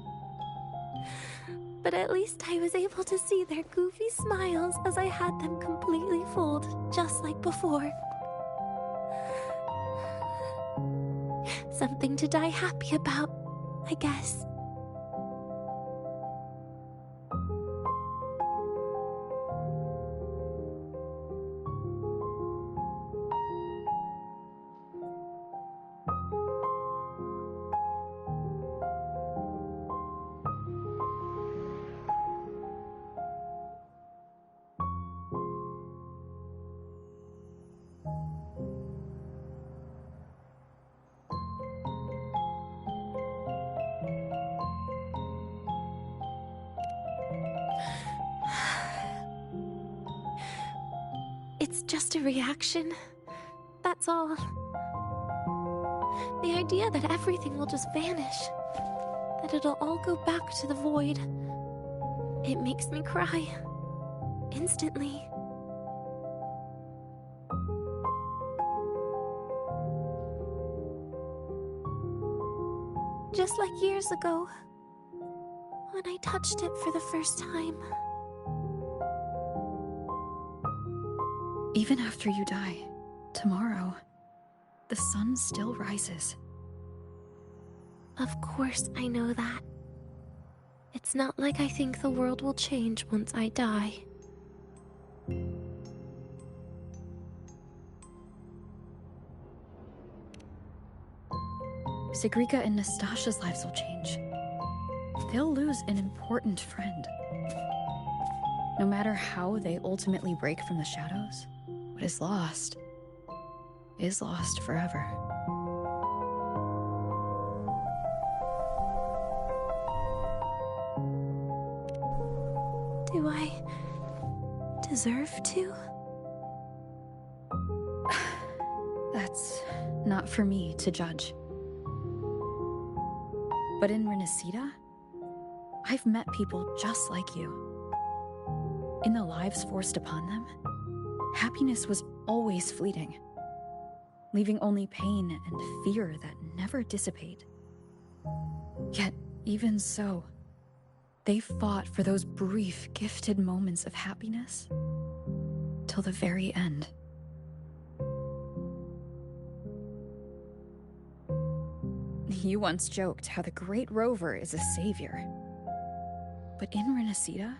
But at least I was able to see their goofy smiles as I had them completely fooled, just like before. Something to die happy about, I guess. It's just a reaction. That's all. The idea that everything will just vanish, that it'll all go back to the void, it makes me cry. Instantly. Just like years ago, when I touched it for the first time. Even after you die, tomorrow, the sun still rises. Of course I know that. It's not like I think the world will change once I die. Sigrika and Nastasha's lives will change. They'll lose an important friend. No matter how they ultimately break from the shadows, what is lost forever. Do I deserve to? That's not for me to judge. But in Renacida, I've met people just like you. In the lives forced upon them, happiness was always fleeting, leaving only pain and fear that never dissipate. Yet, even so, they fought for those brief, gifted moments of happiness till the very end. You once joked how the Great Rover is a savior. But in Renacida,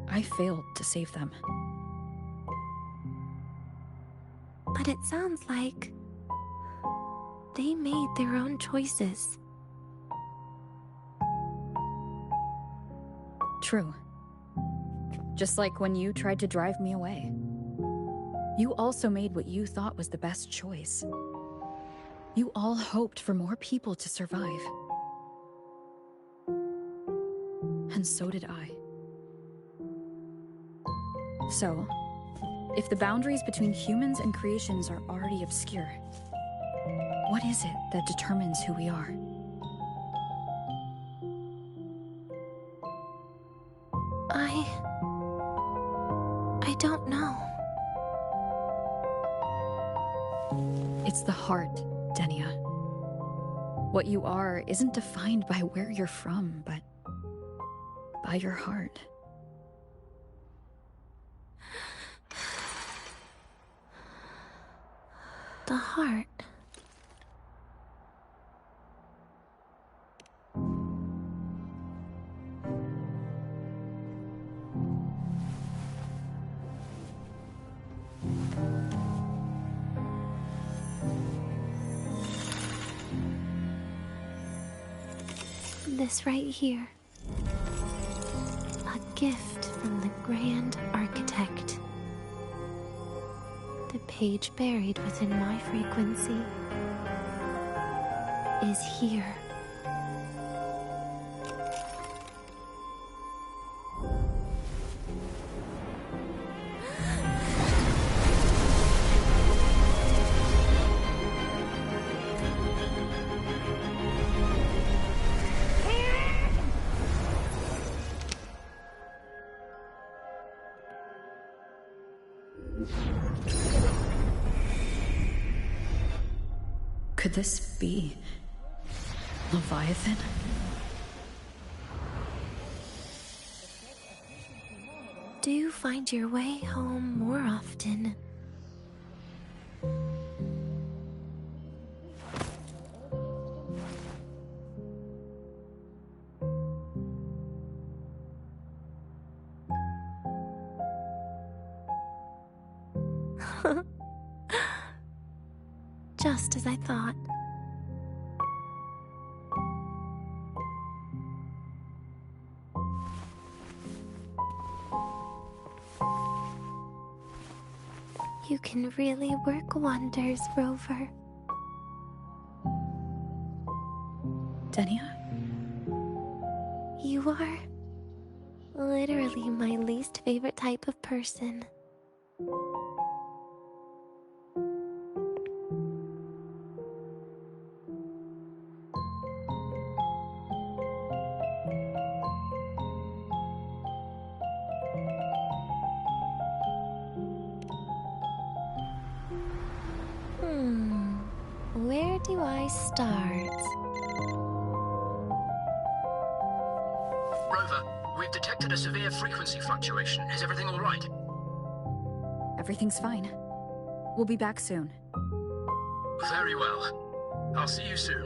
I failed to save them. But it sounds like they made their own choices. True. Just like when you tried to drive me away. You also made what you thought was the best choice. You all hoped for more people to survive. And so did I. So, if the boundaries between humans and creations are already obscure, what is it that determines who we are? I don't know. It's the heart, Denia. What you are isn't defined by where you're from, but by your heart. The heart. This right here. A gift from the Grand Architect. The page buried within my frequency is here. Could this be Leviathan? Do find your way home more often. Just as I thought. You can really work wonders, Rover. Denia? You are literally my least favorite type of person. Where do I start? Rover, we've detected a severe frequency fluctuation. Is everything all right? Everything's fine. We'll be back soon. Very well. I'll see you soon.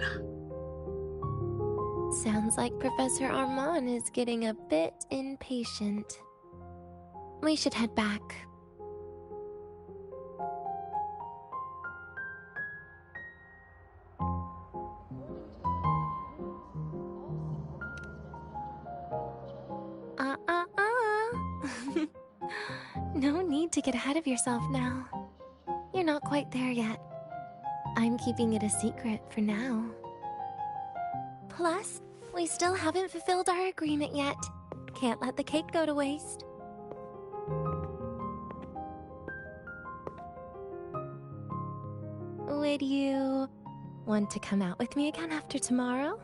Sounds like Professor Armand is getting a bit impatient. We should head back. No need to get ahead of yourself now. You're not quite there yet. I'm keeping it a secret for now. Plus, we still haven't fulfilled our agreement yet. Can't let the cake go to waste. Would you Want to come out with me again after tomorrow?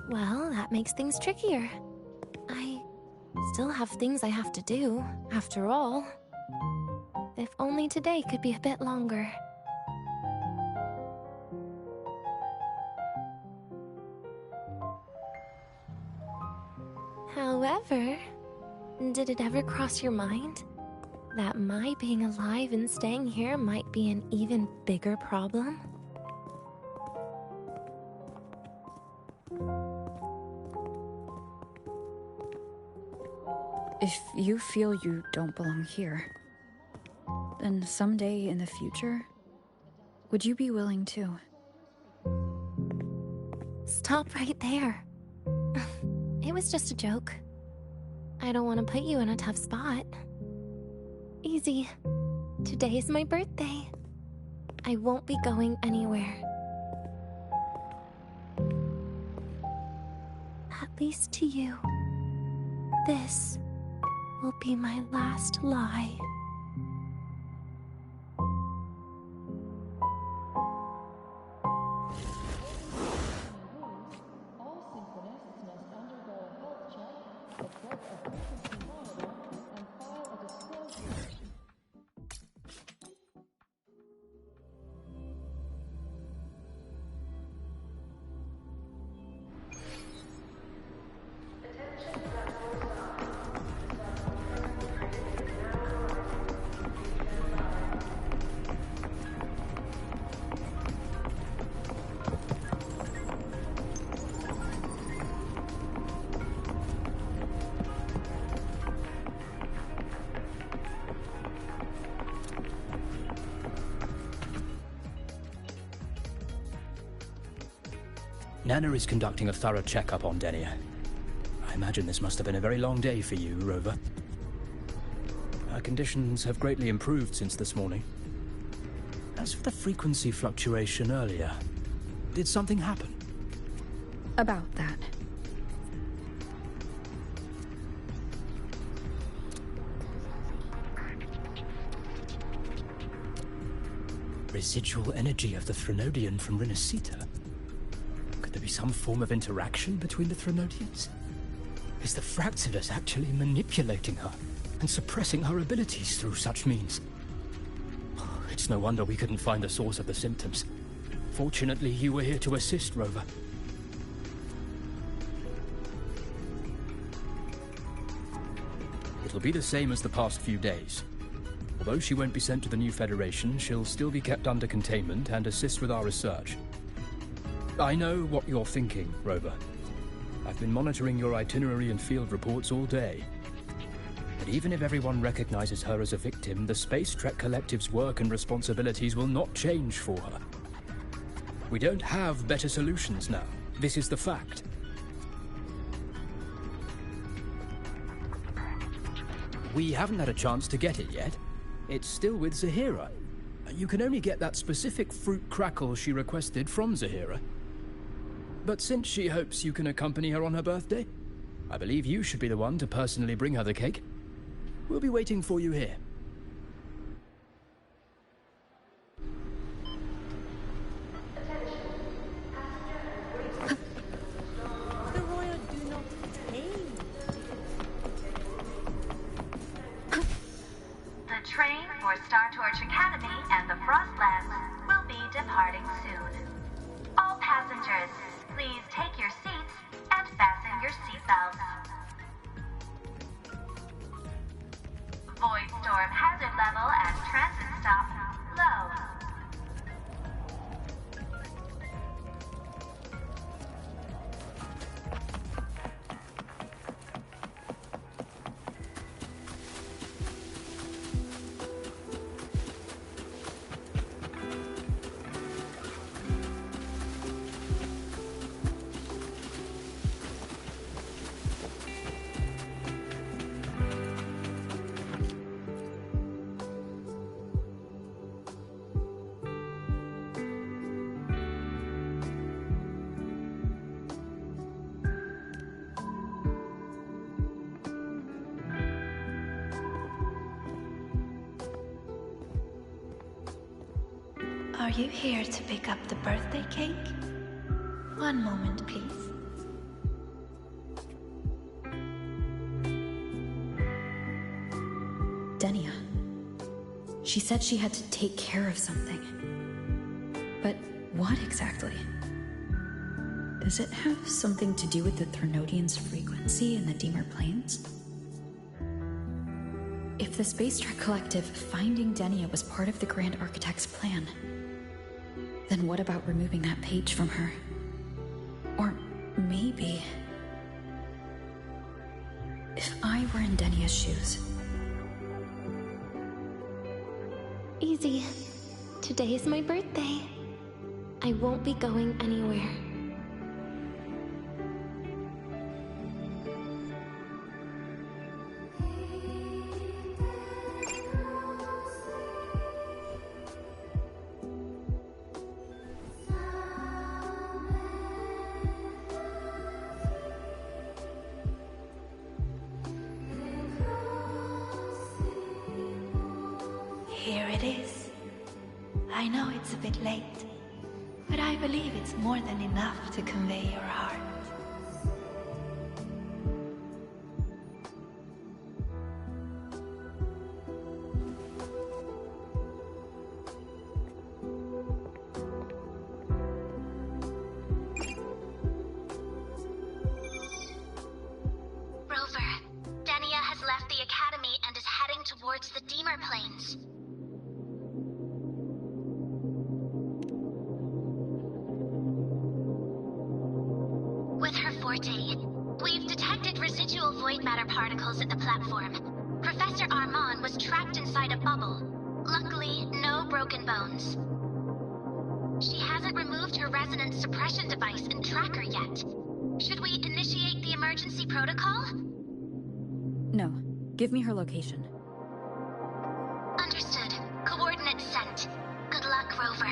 Well, that makes things trickier. I still have things I have to do, after all. If only today could be a bit longer. However, did it ever cross your mind that my being alive and staying here might be an even bigger problem? If you feel you don't belong here, then someday in the future, would you be willing to? Stop right there. It was just a joke. I don't want to put you in a tough spot. Easy. Today is my birthday. I won't be going anywhere. At least to you. This will be my last lie. Nana is conducting a thorough checkup on Denia. I imagine this must have been a very long day for you, Rover. Her conditions have greatly improved since this morning. As for the frequency fluctuation earlier, did something happen? About that. Residual energy of the Threnodian from Renacita. Could there be some form of interaction between the Threnodians? Is the Fraxidus actually manipulating her and suppressing her abilities through such means? It's no wonder we couldn't find the source of the symptoms. Fortunately, you were here to assist, Rover. It'll be the same as the past few days. Although she won't be sent to the new Federation, she'll still be kept under containment and assist with our research. I know what you're thinking, Rover. I've been monitoring your itinerary and field reports all day. But even if everyone recognizes her as a victim, the Space Trek Collective's work and responsibilities will not change for her. We don't have better solutions now. This is the fact. We haven't had a chance to get it yet. It's still with Zahira. You can only get that specific fruit crackle she requested from Zahira. But since she hopes you can accompany her on her birthday, I believe you should be the one to personally bring her the cake. We'll be waiting for you here. The royal do not tame. The train for Star Torch Academy and the Frostlands will be departing soon. All passengers, please take your seats and fasten your seatbelts. Void storm hazard level at transit stop low. Are you here to pick up the birthday cake? One moment, please. Denia. She said she had to take care of something. But what exactly? Does it have something to do with the Threnodian's frequency in the Deemer Plains? If the Space Trek Collective finding Denia was part of the Grand Architect's plan, then what about removing that page from her? Or maybe... if I were in Denia's shoes... Easy. Today is my birthday. I won't be going anywhere. Here it is. I know it's a bit late, but I believe it's more than enough to convey your heart. Rover, Denia has left the Academy and is heading towards the Deemer Plains. With her forte, we've detected residual void matter particles at the platform. Professor Armand was trapped inside a bubble. Luckily, no broken bones. She hasn't removed her resonance suppression device and tracker yet. Should we initiate the emergency protocol? No. Give me her location. Understood. Coordinates sent. Good luck, Rover.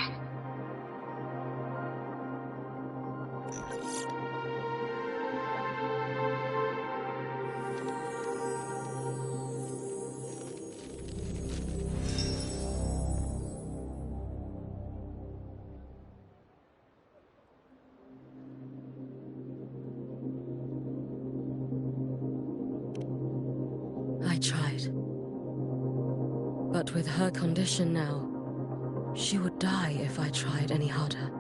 I tried. But with her condition now, she would die if I tried any harder.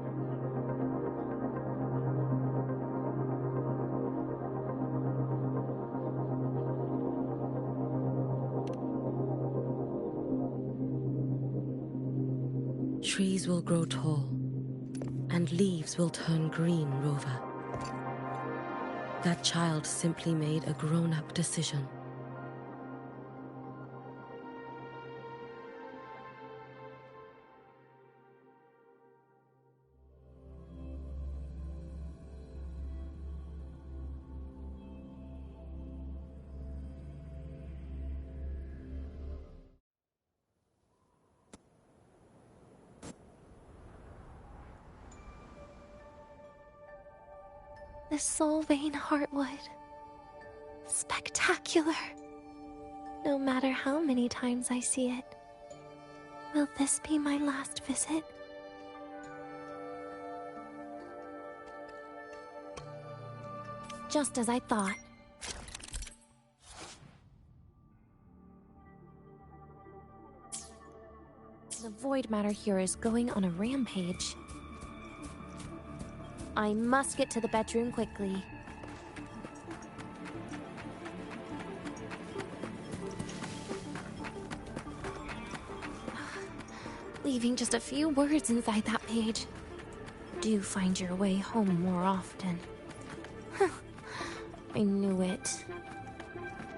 Trees will grow tall, and leaves will turn green, Rover. That child simply made a grown-up decision. The Solvane Heartwood. Spectacular. No matter how many times I see it. Will this be my last visit? Just as I thought. The void matter here is going on a rampage. I must get to the bedroom quickly. Leaving just a few words inside that page. Do find your way home more often. I knew it.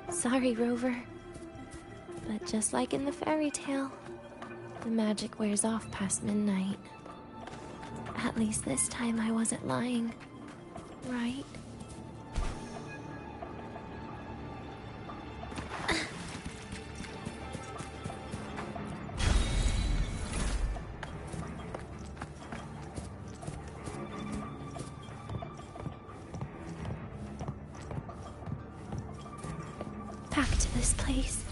Sorry, Rover. But just like in the fairy tale, the magic wears off past midnight. At least this time I wasn't lying, right? Back to this place.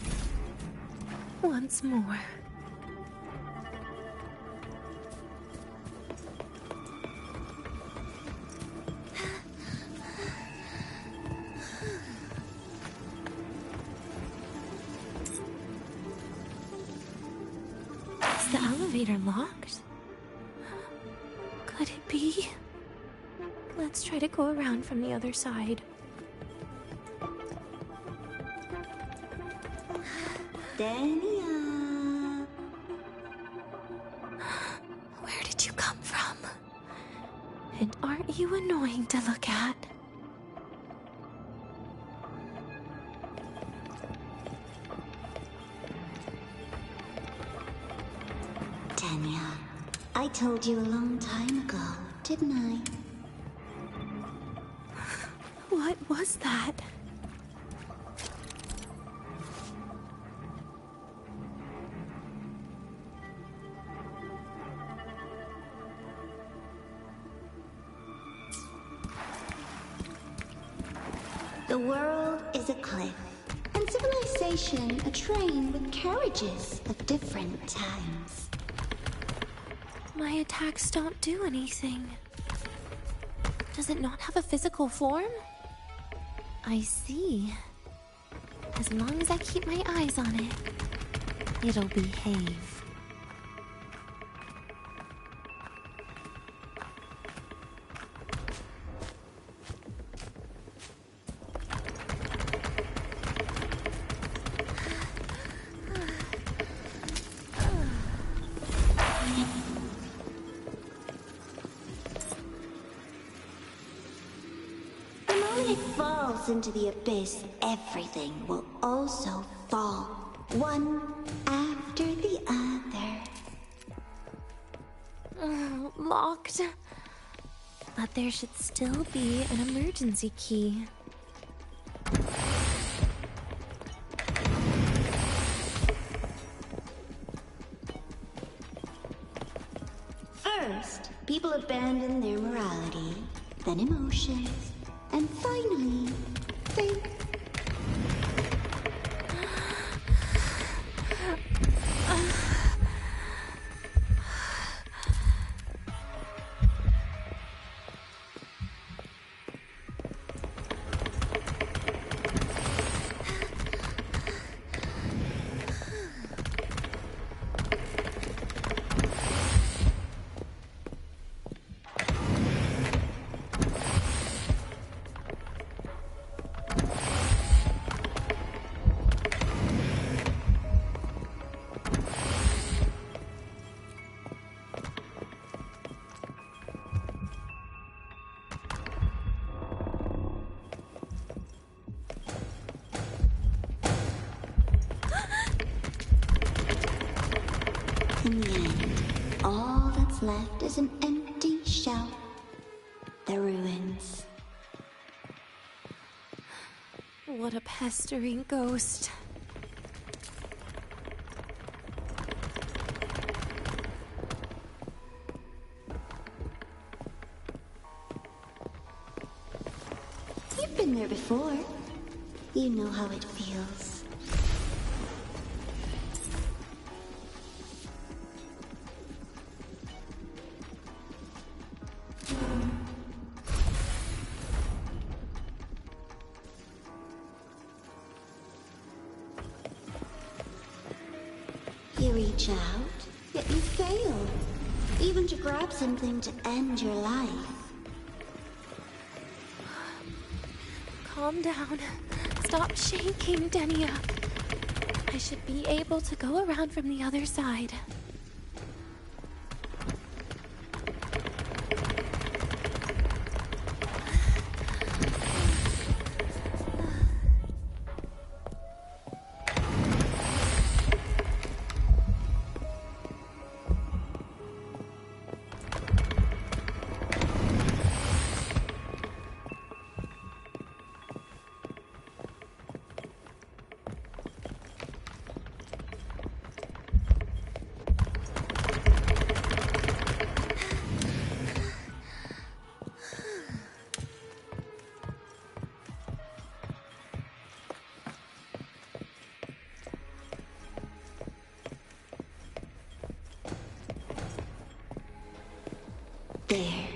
Once more. Is the elevator locked? Could it be? Let's try to go around from the other side. Dania. Where did you come from? And aren't you annoying to look at? Dania, I told you a long time ago, didn't I? What was that? The world is a cliff, and civilization a train with carriages of different times. My attacks don't do anything. Does it not have a physical form? I see. As long as I keep my eyes on it, it'll behave. Into the abyss, everything will also fall, one after the other. Locked. But there should still be an emergency key. First, people abandon their morality, then emotions, and finally, faith. In the end, all that's left is an empty shell. The ruins. What a pestering ghost. You've been there before. You know how it feels. You reach out, yet you fail. Even to grab something to end your life. Calm down. Stop shaking, Denia. I should be able to go around from the other side. There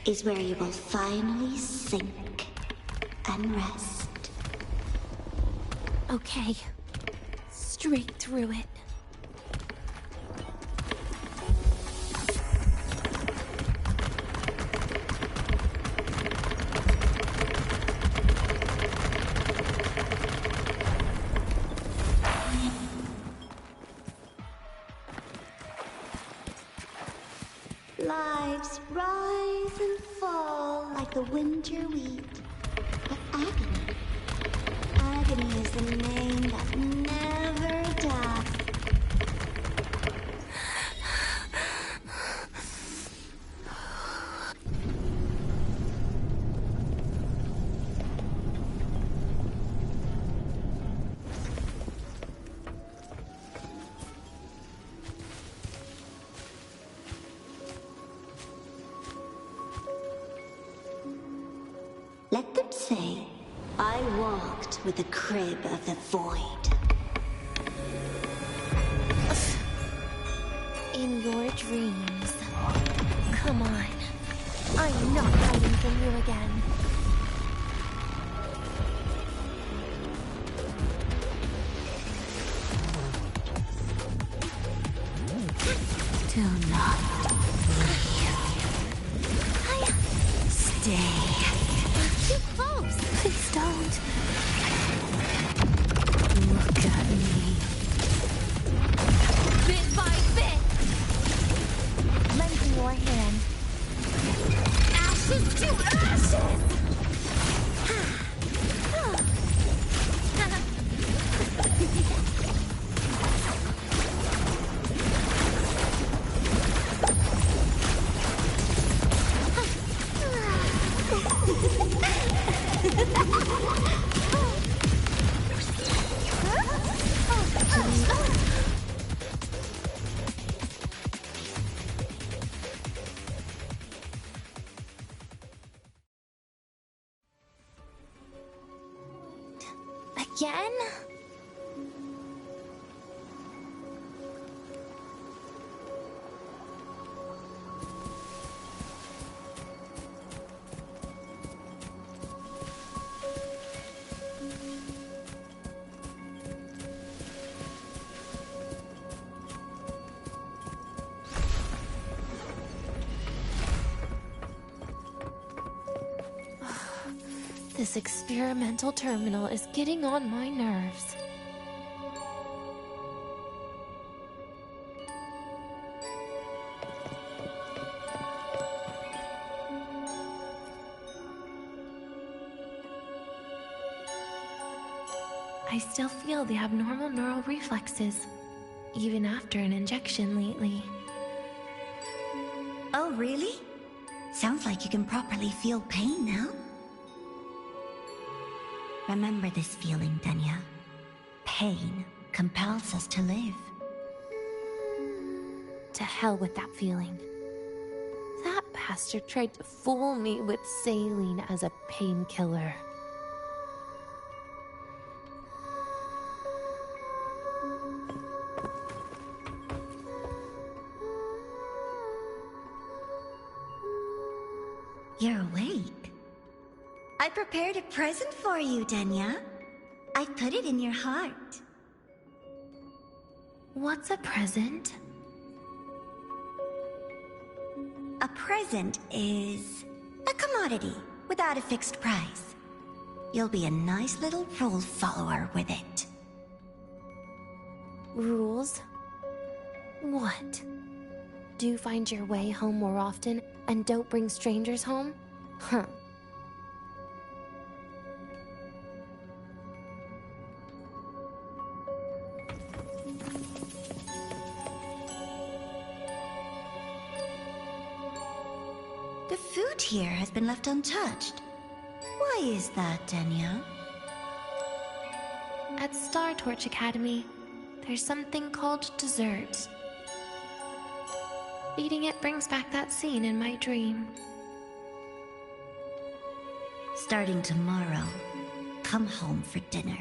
is where you will finally sink and rest. Okay. Straight through it. Lives rise and fall like the winter wheat. But agony. Agony is the name that never dies. Let them say, I walked with the crib of the void. In your dreams. Come on. I'm not hiding from you again. Do not leave. Stay. Too close. Please don't. Look at me. Bit by bit. Lend me your hand. Ashes to ashes. Again? This experimental terminal is getting on my nerves. I still feel the abnormal neural reflexes, even after an injection lately. Oh, really? Sounds like you can properly feel pain now. Remember this feeling, Denya. Pain compels us to live. To hell with that feeling. That bastard tried to fool me with saline as a painkiller. You're awake. I prepared a present for you, Denya. I put it in your heart. What's a present? A present is a commodity without a fixed price. You'll be a nice little rule follower with it. Rules? What? Do you find your way home more often and don't bring strangers home? Huh. The food here has been left untouched. Why is that, Denya? At Star Torch Academy, there's something called dessert. Eating it brings back that scene in my dream. Starting tomorrow, come home for dinner.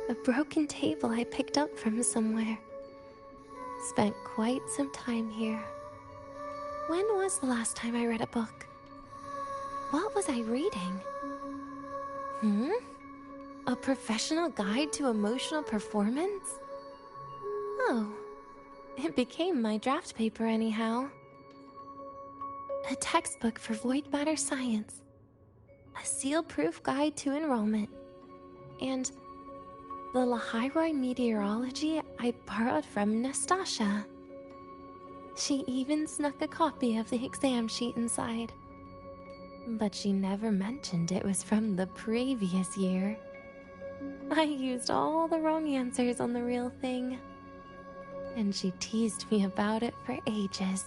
A broken table I picked up from somewhere. Spent quite some time here. When was the last time I read a book? What was I reading? A professional guide to emotional performance? Oh, it became my draft paper anyhow. A textbook for void matter science. a seal-proof guide to enrollment, and the Lahairoi meteorology I borrowed from Nastasha. She even snuck a copy of the exam sheet inside. But she never mentioned it was from the previous year. I used all the wrong answers on the real thing, and she teased me about it for ages.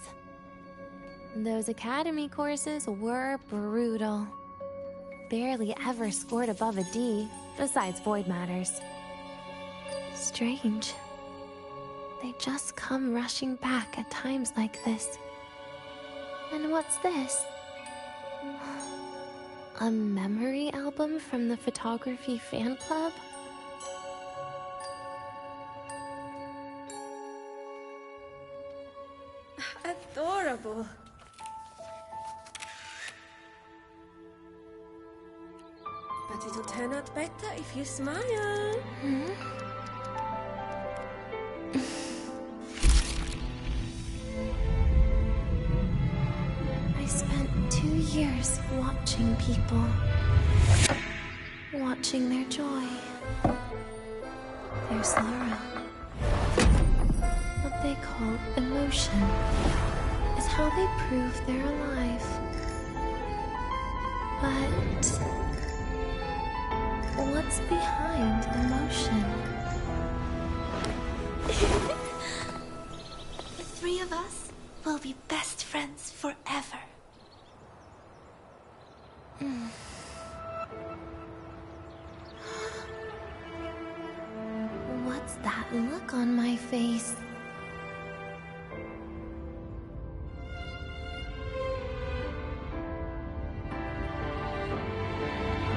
Those academy courses were brutal. Barely ever scored above a D, besides void matters. Strange. They just come rushing back at times like this. And what's this? A memory album from the photography fan club? Adorable. But it'll turn out better if you smile. I spent 2 years watching people. Watching their joy. Their sorrow. What they call emotion is how they prove they're alive. But what's behind emotion? The three of us will be best friends forever. What's that look on my face?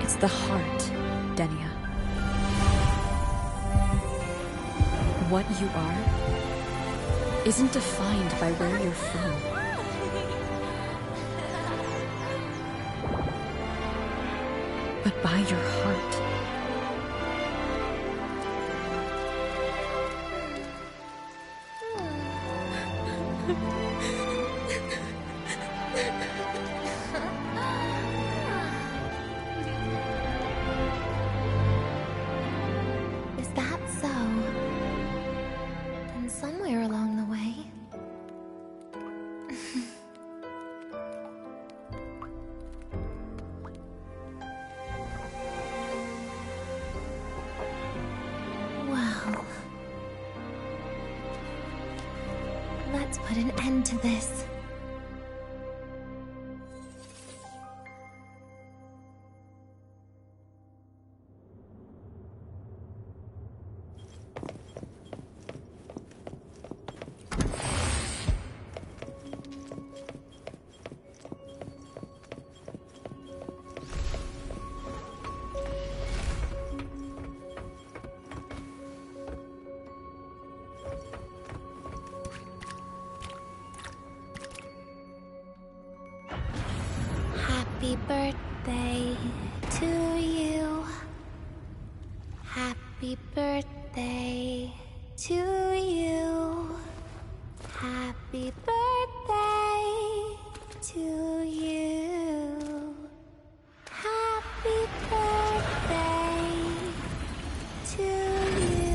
It's the heart, Denia. What you are isn't defined by where you're from. But by your heart. Is that so? Then somewhere along the way... Well... Let's put an end to this. Happy birthday to you. Happy birthday to you. Happy birthday to you. Happy birthday to you.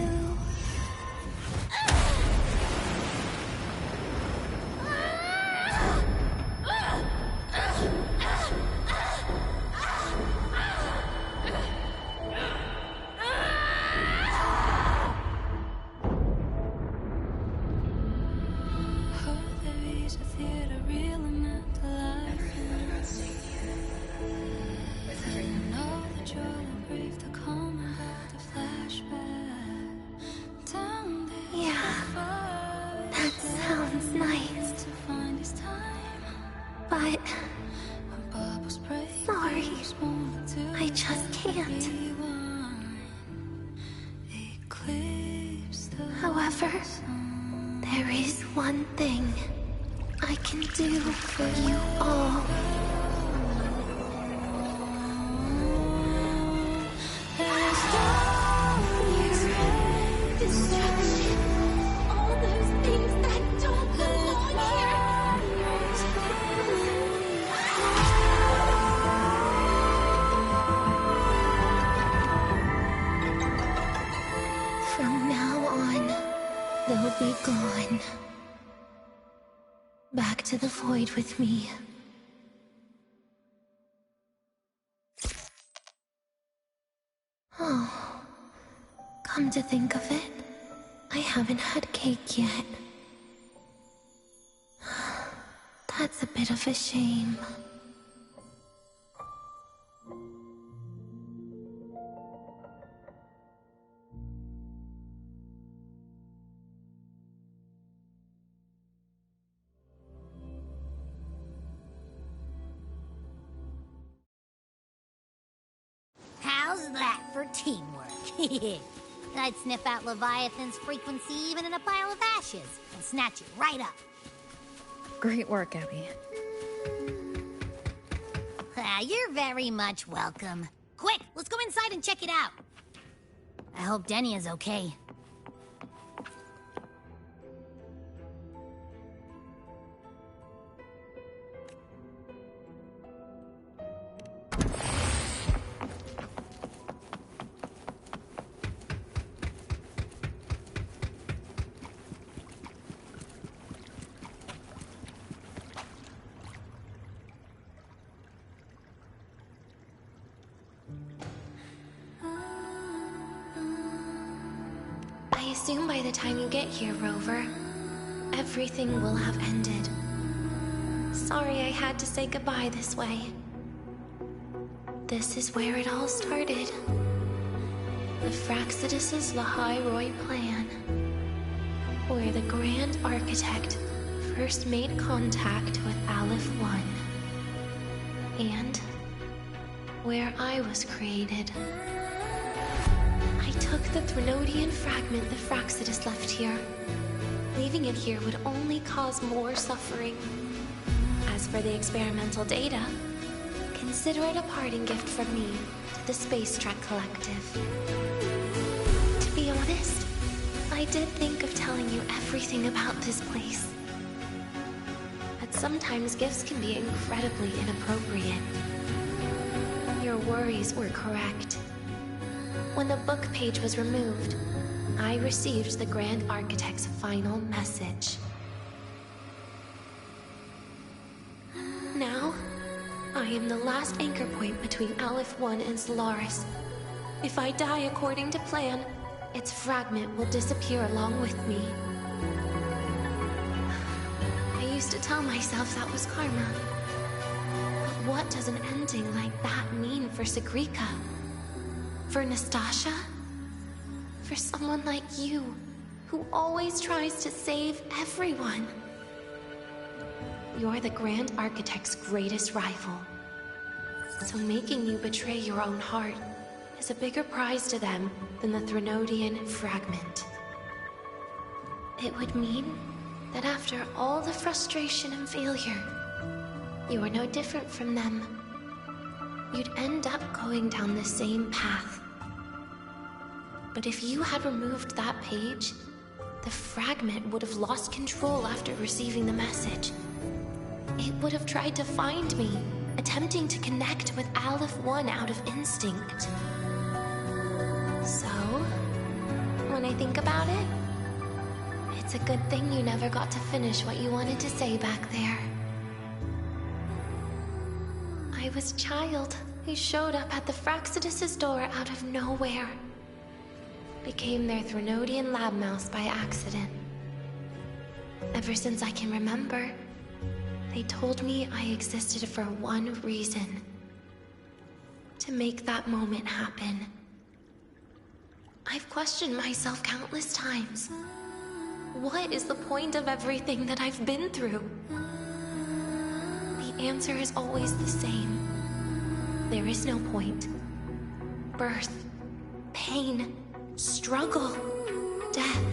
But... sorry. I just can't. However, there is one thing I can do for you all. Destruction. All those things that don't belong here. gone. Back to the void with me. Oh, come to think of it, I haven't had cake yet. That's a bit of a shame. How's that for teamwork? I'd sniff out Leviathan's frequency even in a pile of ashes and snatch it right up. Great work, Abby. You're very much welcome. Quick, let's go inside and check it out. I hope Denny is okay. I assume by the time you get here, Rover, everything will have ended. Sorry I had to say goodbye this way. This is where it all started. The Fraxidus' Lahai-Roi plan. Where the Grand Architect first made contact with Aleph 1. And where I was created. I took the Threnodian fragment the Fraxidus left here. Leaving it here would only cause more suffering. As for the experimental data, consider it a parting gift from me to the Space Trek Collective. To be honest, I did think of telling you everything about this place. But sometimes gifts can be incredibly inappropriate. Your worries were correct. When the book page was removed, I received the Grand Architect's final message. Now, I am the last anchor point between Aleph 1 and Solaris. If I die according to plan, its fragment will disappear along with me. I used to tell myself that was karma. But what does an ending like that mean for Segrika? For Nastasha? For someone like you, who always tries to save everyone? You're the Grand Architect's greatest rival. So making you betray your own heart is a bigger prize to them than the Threnodian fragment. It would mean that after all the frustration and failure, you are no different from them. You'd end up going down the same path. But if you had removed that page, the fragment would have lost control after receiving the message. It would have tried to find me, attempting to connect with Aleph 1 out of instinct. So, when I think about it, it's a good thing you never got to finish what you wanted to say back there. I was a child who showed up at the Fraxidus' door out of nowhere. Became their Threnodian lab mouse by accident. Ever since I can remember, they told me I existed for one reason. To make that moment happen. I've questioned myself countless times. What is the point of everything that I've been through? The answer is always the same. There is no point. Birth, pain, struggle, death.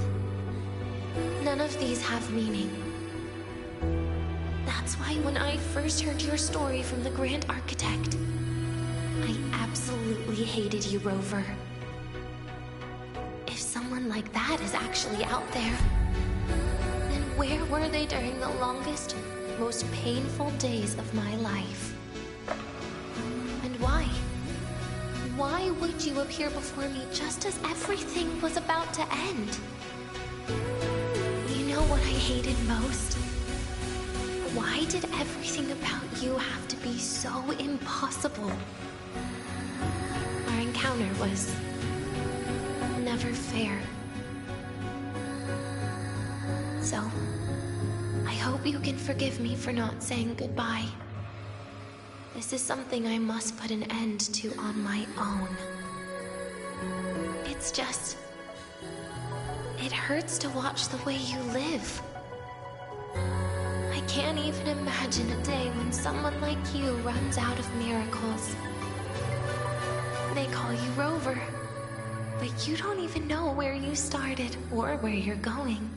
None of these have meaning. That's why when I first heard your story from the Grand Architect, I absolutely hated you, Rover. If someone like that is actually out there, then where were they during the longest, most painful days of my life? And why? Why would you appear before me just as everything was about to end? You what I hated most? Why did everything about you have to be so impossible? Our encounter was never fair. So, I hope you can forgive me for not saying goodbye. This is something I must put an end to on my own. It's just... it hurts to watch the way you live. I can't even imagine a day when someone like you runs out of miracles. They call you Rover, but you don't even know where you started or where you're going.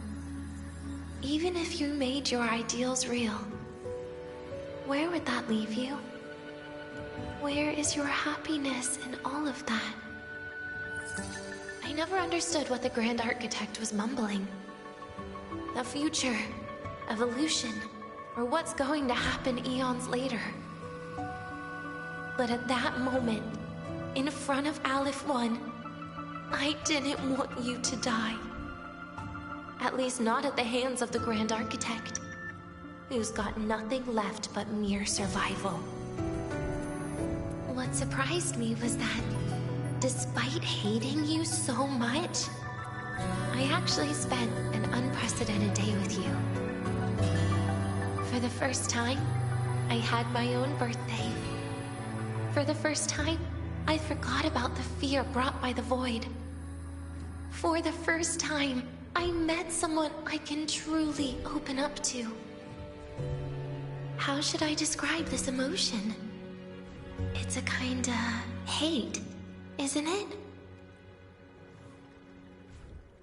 Even if you made your ideals real, where would that leave you? Where is your happiness in all of that? I never understood what the Grand Architect was mumbling. The future, evolution, or what's going to happen eons later. But at that moment, in front of Aleph 1, I didn't want you to die. At least not at the hands of the Grand Architect, who's got nothing left but mere survival. What surprised me was that, despite hating you so much, I actually spent an unprecedented day with you. For the first time, I had my own birthday. For the first time, I forgot about the fear brought by the void. For the first time, I met someone I can truly open up to. How should I describe this emotion? It's a kinda hate, isn't it?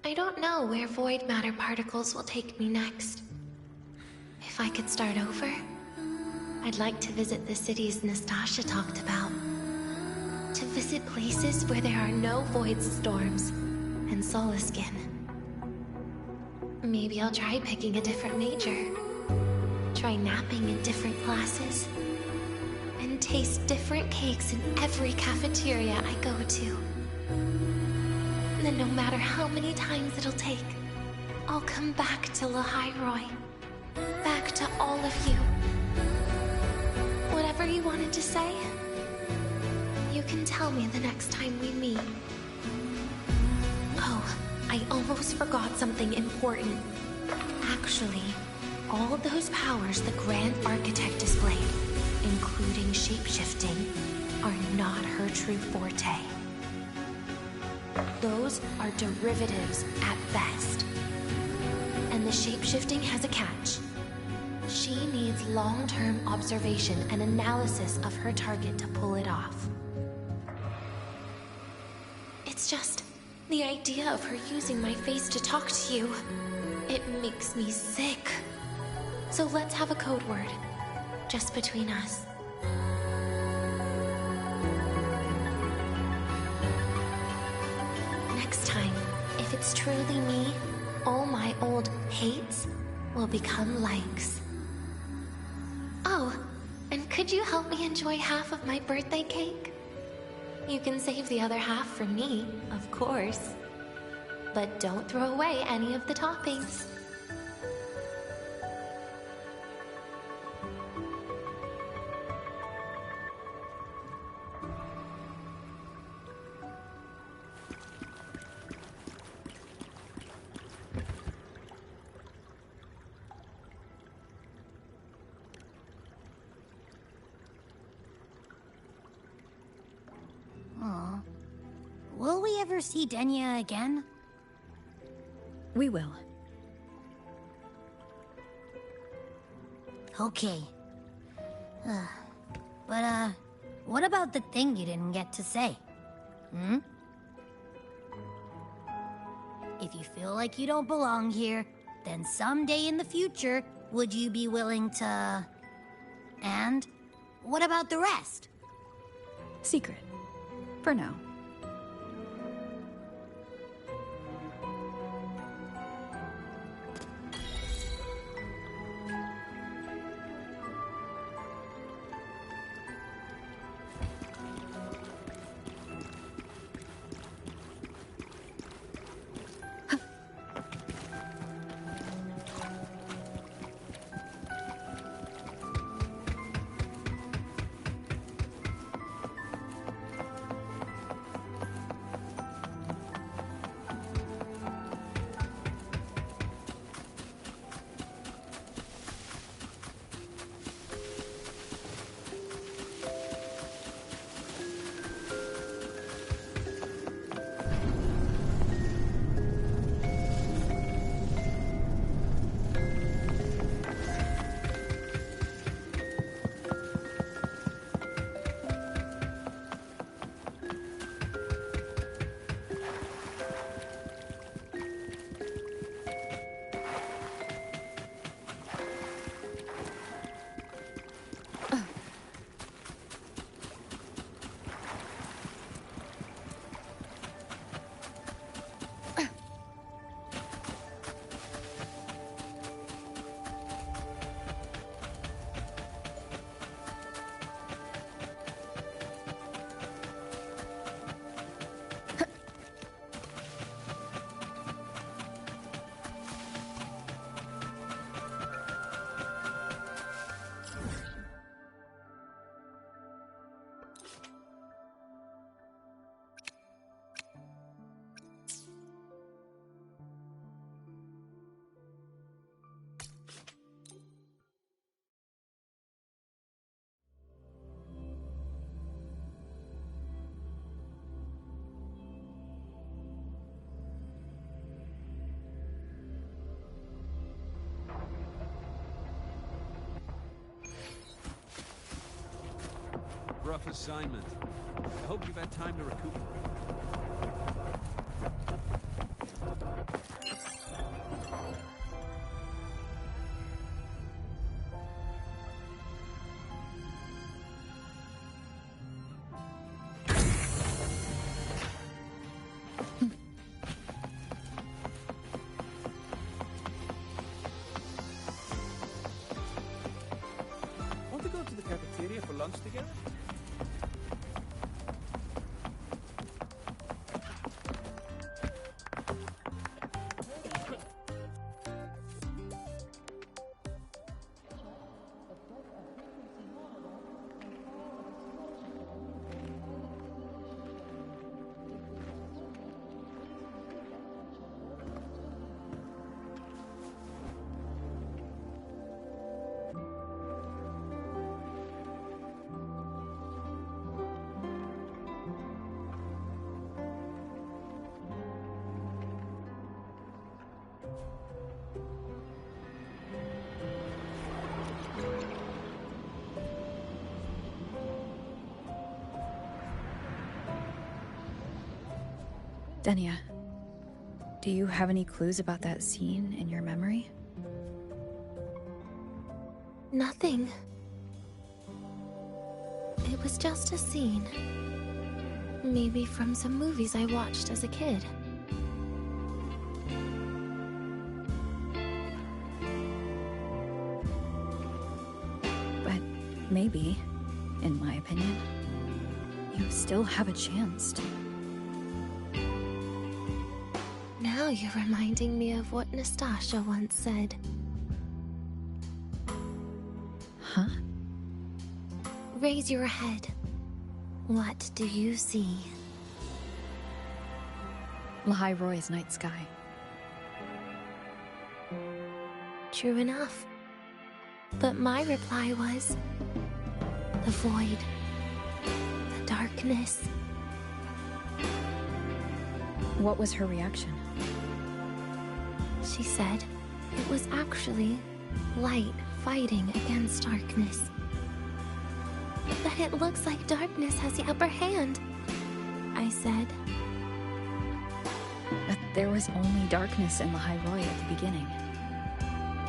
I don't know where void matter particles will take me next. If I could start over, I'd like to visit the cities Nastasha talked about. To visit places where there are no void storms and Solaskin. Maybe I'll try picking a different major. Try napping in different classes. And taste different cakes in every cafeteria I go to. Then no matter how many times it'll take, I'll come back to Lahairoi. Back to all of you. Whatever you wanted to say, you can tell me the next time we meet. Oh, I almost forgot something important. Actually, all those powers the Grand Architect displayed, including shapeshifting, are not her true forte. Those are derivatives at best. And the shapeshifting has a catch. She needs long-term observation and analysis of her target to pull it off. It's just the idea of her using my face to talk to you. It makes me sick. So let's have a code word, just between us. Next time, if it's truly me, all my old hates will become likes. Oh, and could you help me enjoy half of my birthday cake? You can save the other half for me, of course. But don't throw away any of the toppings. Aw. Will we ever see Denya again? We will. Okay. But, what about the thing you didn't get to say? Hmm? If you feel like you don't belong here, then someday in the future, would you be willing to... And what about the rest? Secret. For now. rough assignment. I hope you've had time to recuperate. Want to go to the cafeteria for lunch together? Denia, do you have any clues about that scene in your memory? Nothing. It was just a scene. Maybe from some movies I watched as a kid. But maybe, in my opinion, you still have a chance to. Now you're reminding me of what Nastasha once said. Huh? Raise your head. What do you see? Lahai Roy's night sky. True enough. But my reply was... the void. The darkness. What was her reaction? She said it was actually light fighting against darkness. But it looks like darkness has the upper hand, I said. But there was only darkness in Lahai Roy at the beginning.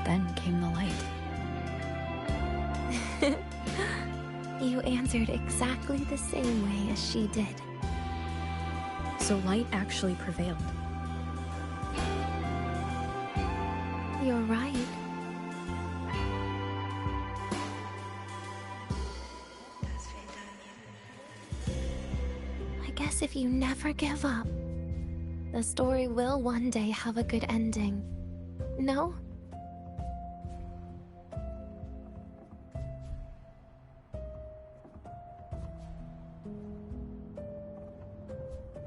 Then came the light. You answered exactly the same way as she did. So light actually prevailed. You're right. I guess if you never give up, the story will one day have a good ending. No?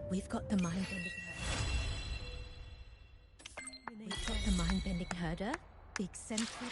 We've got the mind-bending herder. The eccentric